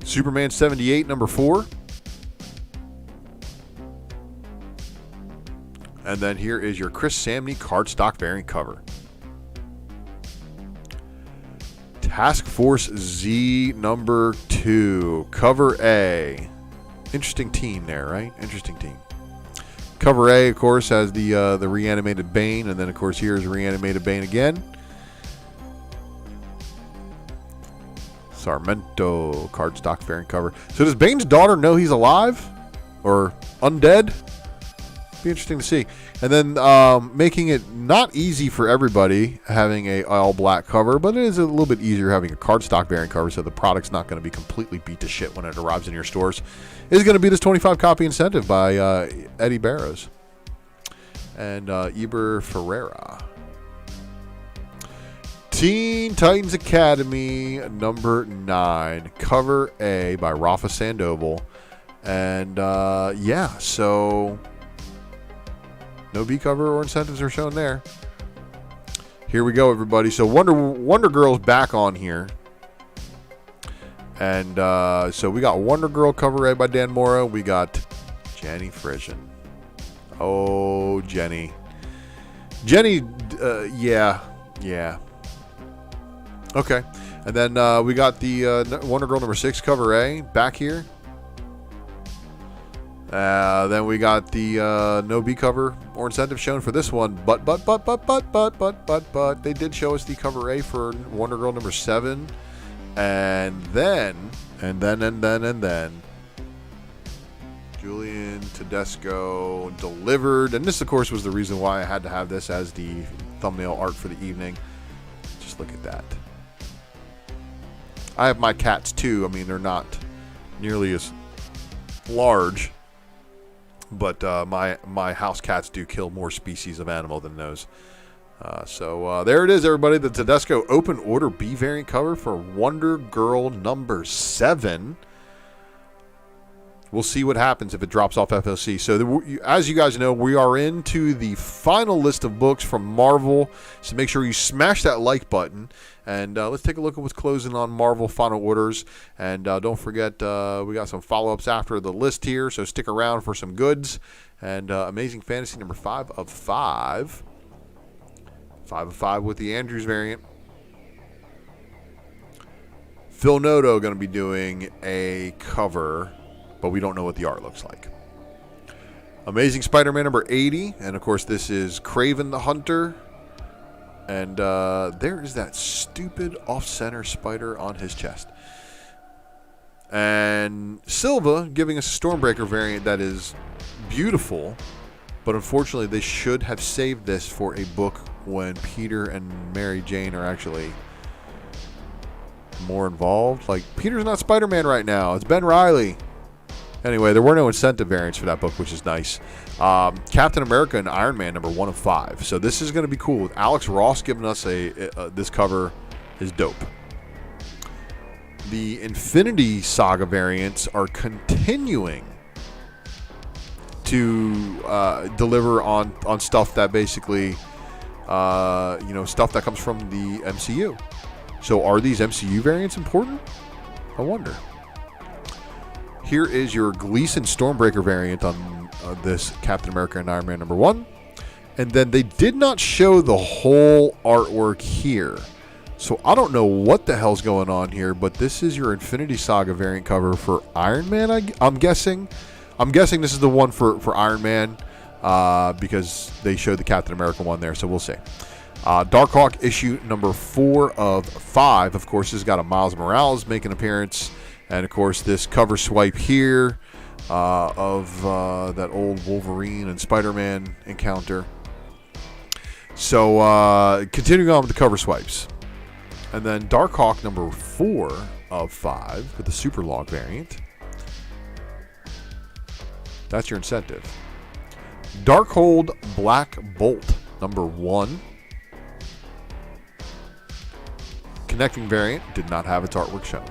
Superman 78 number 4. And then here is your Chris Samney cardstock variant cover. Task Force Z number 2, cover A. Interesting team there, right? Interesting team. Cover A, of course, has the reanimated Bane, and then of course here's reanimated Bane again. Sarmento cardstock variant cover. So does Bane's daughter know he's alive or undead? Be interesting to see. And then making it not easy for everybody having a all black cover, but it is a little bit easier having a cardstock variant cover, so the product's not going to be completely beat to shit when it arrives in your stores. Is going to be this 25 copy incentive by Eddie Barrows and Eber Ferreira. Teen Titans Academy number 9, cover A by Rafa Sandoval. And yeah, so no B cover or incentives are shown there. Here we go, everybody. So Wonder Girl's back on here. And so we got Wonder Girl cover A by Dan Mora. We got Jenny Frisian. Oh, Jenny. Jenny, yeah. Okay. And then we got the Wonder Girl number 6 cover A back here. Then we got the no B cover or incentive shown for this one. But they did show us the cover A for Wonder Girl number 7. And then Julian Tedesco delivered. And this, of course, was the reason why I had to have this as the thumbnail art for the evening. Just look at that. I have my cats, too. I mean, they're not nearly as large. But my house cats do kill more species of animal than those. So there it is, everybody. The Tedesco Open Order B variant cover for Wonder Girl number 7. We'll see what happens if it drops off FOC. So as you guys know, we are into the final list of books from Marvel. So make sure you smash that like button. And let's take a look at what's closing on Marvel final orders. And don't forget, we got some follow-ups after the list here. So stick around for some goods. And Amazing Fantasy number 5 of 5. 5 of 5 with the Andrews variant. Phil Noto going to be doing a cover, but we don't know what the art looks like. Amazing Spider-Man number 80. And, of course, this is Kraven the Hunter. And there is that stupid off-center spider on his chest. And Silva giving us a Stormbreaker variant that is beautiful. But unfortunately, they should have saved this for a book when Peter and Mary Jane are actually more involved. Like, Peter's not Spider-Man right now. It's Ben Reilly. Anyway, there were no incentive variants for that book, which is nice. Captain America and Iron Man number 1 of 5. So this is going to be cool. With Alex Ross giving us this cover is dope. The Infinity Saga variants are continuing to deliver on stuff that basically, stuff that comes from the MCU. So are these MCU variants important? I wonder. Here is your Gleason Stormbreaker variant on this Captain America and Iron Man #1. And then they did not show the whole artwork here. So I don't know what the hell's going on here, but this is your Infinity Saga variant cover for Iron Man, I'm guessing. I'm guessing this is the one for Iron Man because they showed the Captain America one there, so we'll see. Darkhawk issue #4 of 5. Of course, has got a Miles Morales make an appearance. And, of course, this cover swipe here of that old Wolverine and Spider-Man encounter. So, continuing on with the cover swipes. And then Darkhawk #4 of 5 with the Super Log variant. That's your incentive. Darkhold Black Bolt #1. Connecting variant did not have its artwork shown.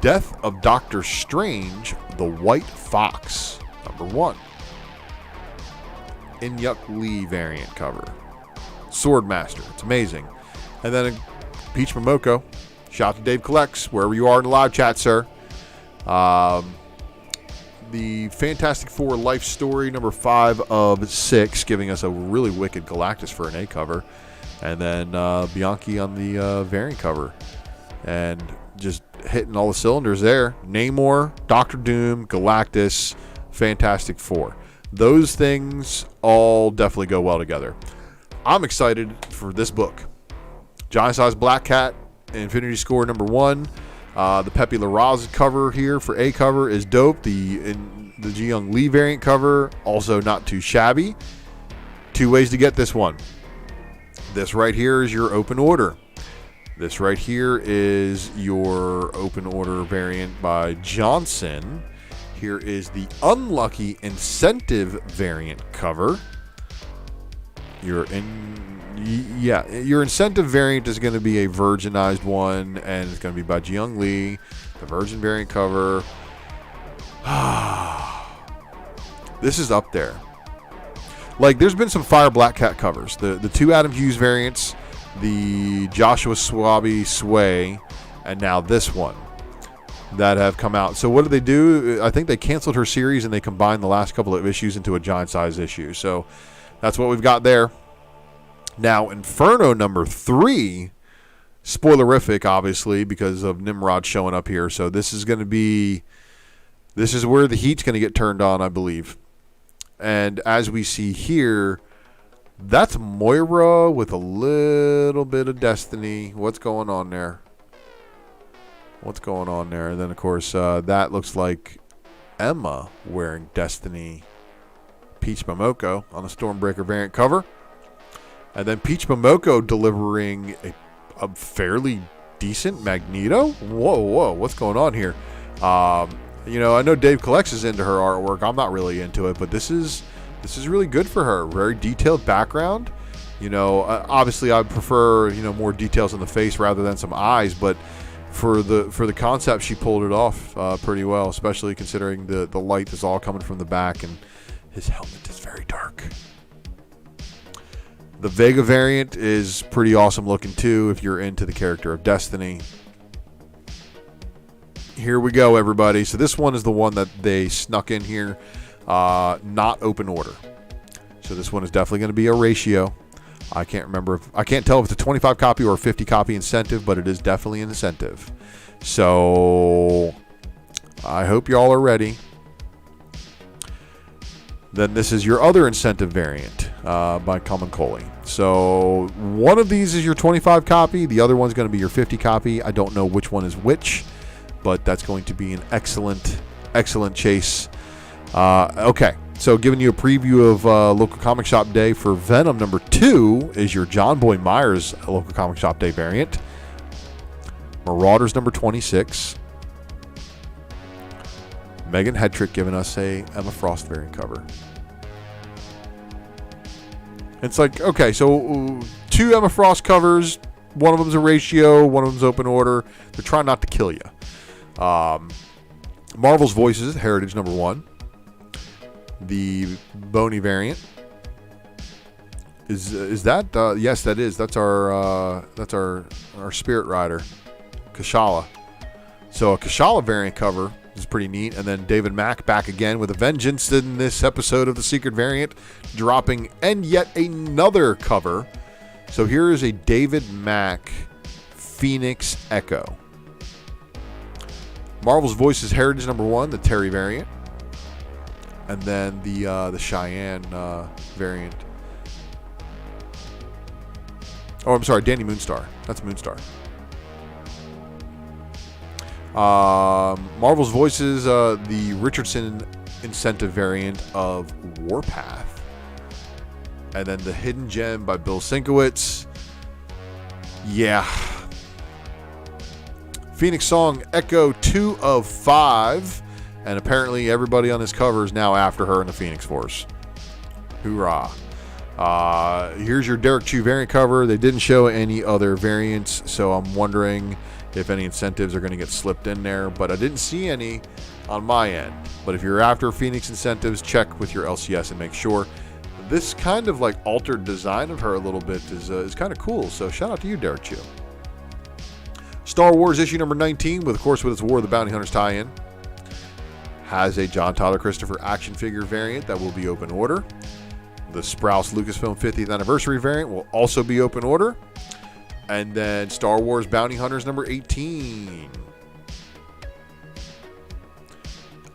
Death of Doctor Strange, the White Fox #1. Inyuk Lee variant cover. Swordmaster. It's amazing. And then Peach Momoko. Shout out to Dave Collects, wherever you are in the live chat, sir. The Fantastic Four Life Story #5 of 6, giving us a really wicked Galactus for an A cover. And then Bianchi on the variant cover. And just hitting all the cylinders there. Namor, Doctor Doom, Galactus, Fantastic Four. Those things all definitely go well together. I'm excited for this book. Giant Size Black Cat, Infinity Score #1. The Pepe Larraz cover here for A cover is dope. The Ji Young Lee variant cover, also not too shabby. 2 ways to get this one. This right here is your open order. This right here is your open order variant by Johnson. Here is the Unlucky Incentive variant cover. Your incentive variant is going to be a virginized one, and it's going to be by Ji Young Lee. The virgin variant cover. This is up there. Like, there's been some fire Black Cat covers. The 2 Adam Hughes variants, the Joshua Swaby Sway, and now this one that have come out. So what did they do? I think they canceled her series and they combined the last couple of issues into a giant size issue. So that's what we've got there. Now, Inferno #3, spoilerific, obviously, because of Nimrod showing up here. So this is going to be, this is where the heat's going to get turned on, I believe. And as we see here, that's Moira with a little bit of Destiny. What's going on there? What's going on there? And then, of course, that looks like Emma wearing Destiny Peach Momoko on the Stormbreaker variant cover. And then Peach Momoko delivering a fairly decent Magneto. Whoa, what's going on here? You know, I know Dave Collects is into her artwork. I'm not really into it, but this is really good for her. Very detailed background. You know, obviously I prefer, you know, more details on the face rather than some eyes, but for the concept, she pulled it off pretty well, especially considering the light that's all coming from the back, and his helmet is very dark. The Vega variant is pretty awesome looking too if you're into the character of Destiny. Here we go, everybody. So this one is the one that they snuck in here, not open order. So this one is definitely going to be a ratio. I can't tell if it's a 25 copy or a 50 copy incentive, but it is definitely an incentive. So I hope y'all are ready. Then this is your other incentive variant by Common Coley. So one of these is your 25 copy. The other one's going to be your 50 copy. I don't know which one is which, but that's going to be an excellent chase. Okay, so giving you a preview of local comic shop day for Venom #2 is your John Boy Myers local comic shop day variant. Marauders #26. Megan Hetrick giving us a Emma Frost variant cover. It's like, okay, so 2 Emma Frost covers. One of them's a ratio, one of them's open order. They're trying not to kill you. Marvel's Voices, Heritage #1. The Boney variant. Is that? Yes, that is. That's our spirit rider, Kashala. So a Kashala variant cover is pretty neat. And then David Mack back again with a vengeance in this episode of the Secret Variant, dropping and yet another cover. So here is a David Mack Phoenix Echo. Marvel's Voices Heritage #1, the Terry variant, and then the Cheyenne variant. Oh, I'm sorry, Danny Moonstar. That's Moonstar. Marvel's Voices, the Richardson incentive variant of Warpath. And then the Hidden Gem by Bill Sienkiewicz. Yeah. Phoenix Song Echo 2 of 5. And apparently everybody on this cover is now after her in the Phoenix Force. Hoorah. Here's your Derek Chu variant cover. They didn't show any other variants, so I'm wondering if any incentives are going to get slipped in there, but I didn't see any on my end. But if you're after Phoenix incentives, check with your LCS and make sure. This kind of like altered design of her a little bit is kind of cool, so shout out to you, Derek Chu. Star Wars issue number 19, with its War of the Bounty Hunters tie-in, has a John Tyler Christopher action figure variant that will be open order. The Sprouse Lucasfilm 50th anniversary variant will also be open order. And then Star Wars Bounty Hunters number 18.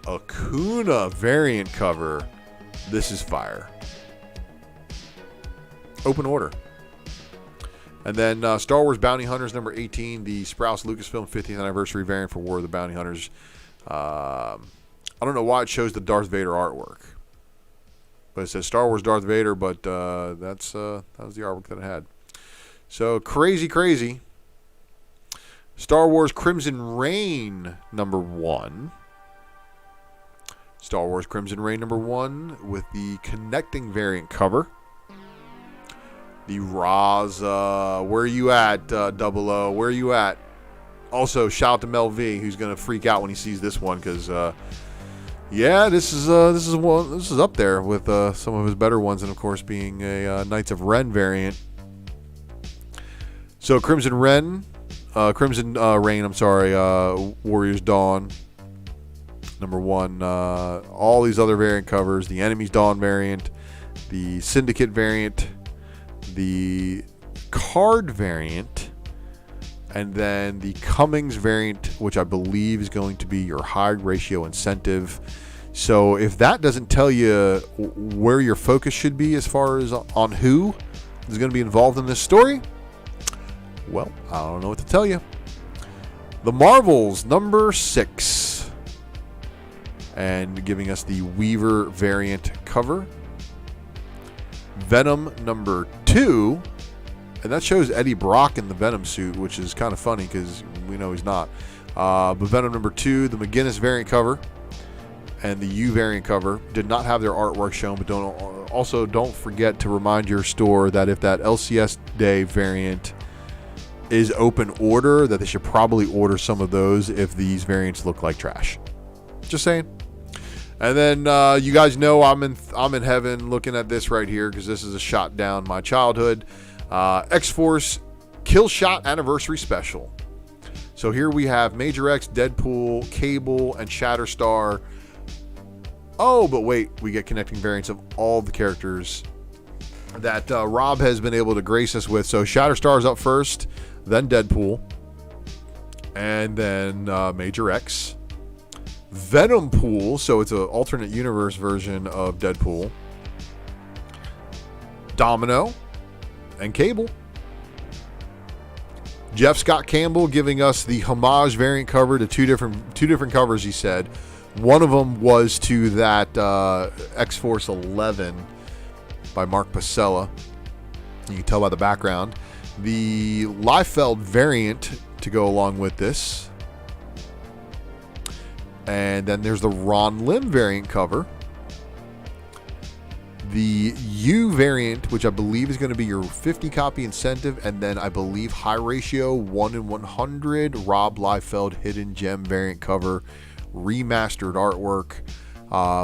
Akuna variant cover. This is fire. Open order. And then Star Wars Bounty Hunters number 18, the Sprouse Lucasfilm 50th anniversary variant for War of the Bounty Hunters. I don't know why it shows the Darth Vader artwork. But it says Star Wars Darth Vader, but that was the artwork that it had. So crazy. Star Wars Crimson Reign number 1. Star Wars Crimson Reign number 1 with the connecting variant cover. The Roz, where you at, 00? Where you at? Also, shout out to Mel V, who's gonna freak out when he sees this one, because yeah, this is up there with some of his better ones, and of course being a Knights of Ren variant. So Crimson Reign, I'm sorry, Warriors Dawn, number 1. All these other variant covers: the Enemy's Dawn variant, the Syndicate variant, the Card variant, and then the Cummings variant, which I believe is going to be your high ratio incentive. So if that doesn't tell you where your focus should be as far as on who is going to be involved in this story, well, I don't know what to tell you. The Marvels number 6, and giving us the Weaver variant cover. Venom number 2, and that shows Eddie Brock in the Venom suit, which is kind of funny because we know he's not. But Venom number 2, the McGinnis variant cover, and the U variant cover did not have their artwork shown, but don't forget to remind your store that if that LCS Day variant is open order, that they should probably order some of those if these variants look like trash. Just saying. And then you guys know I'm in heaven looking at this right here, because this is a shot down my childhood. X-Force Kill Shot Anniversary Special. So here we have Major X, Deadpool, Cable, and Shatterstar. Oh, but wait, we get connecting variants of all the characters that Rob has been able to grace us with. So Shatterstar is up first, then Deadpool, and then Major X. Venom Pool, so it's an alternate universe version of Deadpool. Domino, and Cable. Jeff Scott Campbell giving us the homage variant cover to two different covers, he said. One of them was to that X-Force 11 by Mark Pacella. You can tell by the background. The Liefeld variant to go along with this. And then there's the Ron Lim variant cover. The U variant, which I believe is going to be your 50 copy incentive, and then I believe high ratio 1 in 100 Rob Liefeld Hidden Gem variant cover, remastered artwork.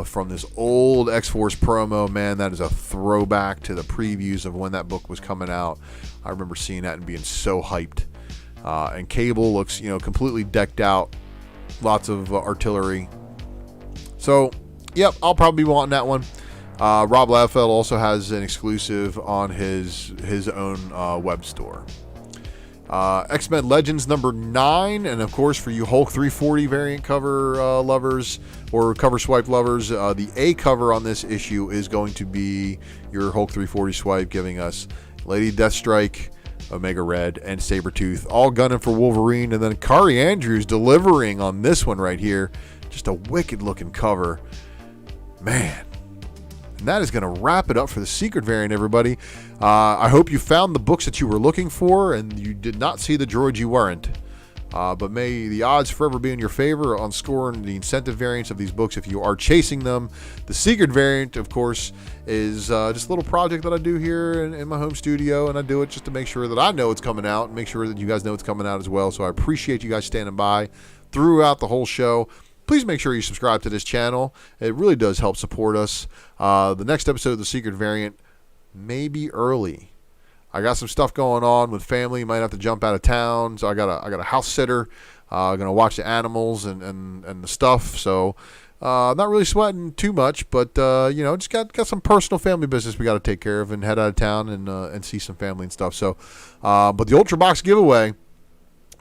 from this old X-Force promo. Man, that is a throwback to the previews of when that book was coming out. I remember seeing that and being so hyped. And Cable looks, completely decked out. Lots of artillery. So, yep, I'll probably be wanting that one. Rob Liefeld also has an exclusive on his own web store. X-Men Legends number 9, and of course for you Hulk 340 variant cover lovers or cover swipe lovers, the A cover on this issue is going to be your Hulk 340 swipe, giving us Lady Deathstrike, Omega Red, and Sabretooth all gunning for Wolverine, and then Kari Andrews delivering on this one right here. Just a wicked looking cover, man. And that is going to wrap it up for the secret variant, everybody. I hope you found the books that you were looking for and you did not see the droids you weren't. But may the odds forever be in your favor on scoring the incentive variants of these books if you are chasing them. The secret variant, of course, is just a little project that I do here in my home studio, and I do it just to make sure that I know it's coming out and make sure that you guys know it's coming out as well. So I appreciate you guys standing by throughout the whole show. Please make sure you subscribe to this channel. It really does help support us. The next episode of the secret variant may be early. I got some stuff going on with family. Might have to jump out of town, so I got a house sitter. Gonna watch the animals and the stuff. So I'm not really sweating too much, but just got some personal family business we got to take care of and head out of town and see some family and stuff. So, but the Ultra Box giveaway,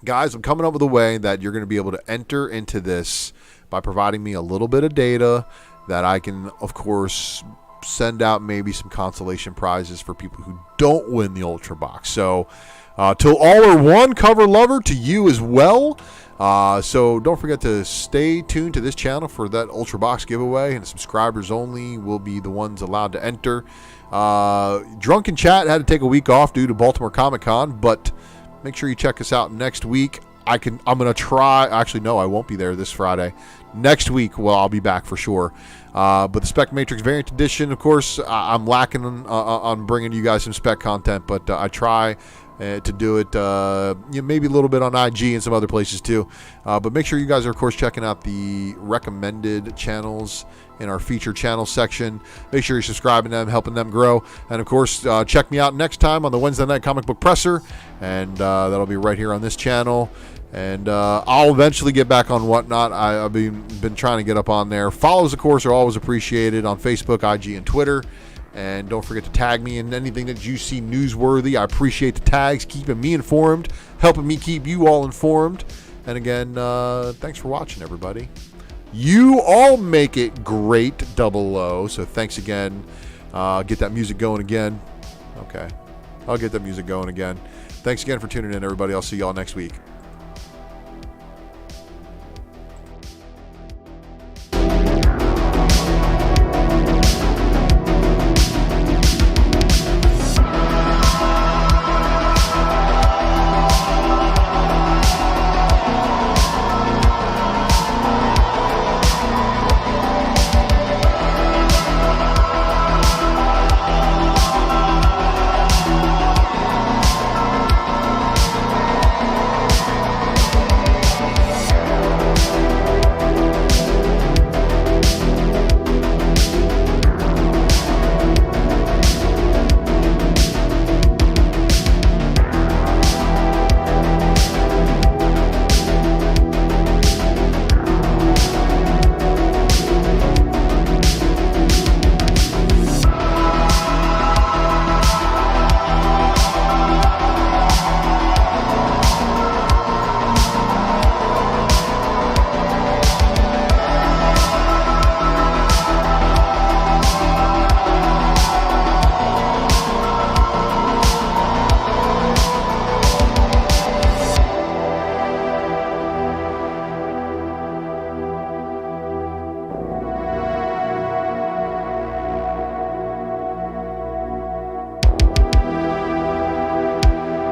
guys, I'm coming up with a way that you're going to be able to enter into this by providing me a little bit of data that I can, of course, send out maybe some consolation prizes for people who don't win the Ultra Box. So, till all are one cover lover, to you as well. So don't forget to stay tuned to this channel for that Ultra Box giveaway, and subscribers only will be the ones allowed to enter. Drunken Chat had to take a week off due to Baltimore Comic Con, but make sure you check us out next week. I'm going to try. Actually, no, I won't be there this Friday. Next week, well, I'll be back for sure. But the Spec Matrix Variant Edition, of course, I'm lacking on bringing you guys some spec content, but I try to do it maybe a little bit on IG and some other places too. But make sure you guys are, of course, checking out the recommended channels in our feature channel section. Make sure you're subscribing to them, helping them grow. And, of course, check me out next time on the Wednesday Night Comic Book Presser, and that'll be right here on this channel. And I'll eventually get back on Whatnot. I've been trying to get up on there. Follows, of course, are always appreciated on Facebook, IG, and Twitter. And don't forget to tag me in anything that you see newsworthy. I appreciate the tags, keeping me informed, helping me keep you all informed. And again, thanks for watching, everybody. You all make it great, 00. So thanks again. Get that music going again. Okay. I'll get that music going again. Thanks again for tuning in, everybody. I'll see y'all next week.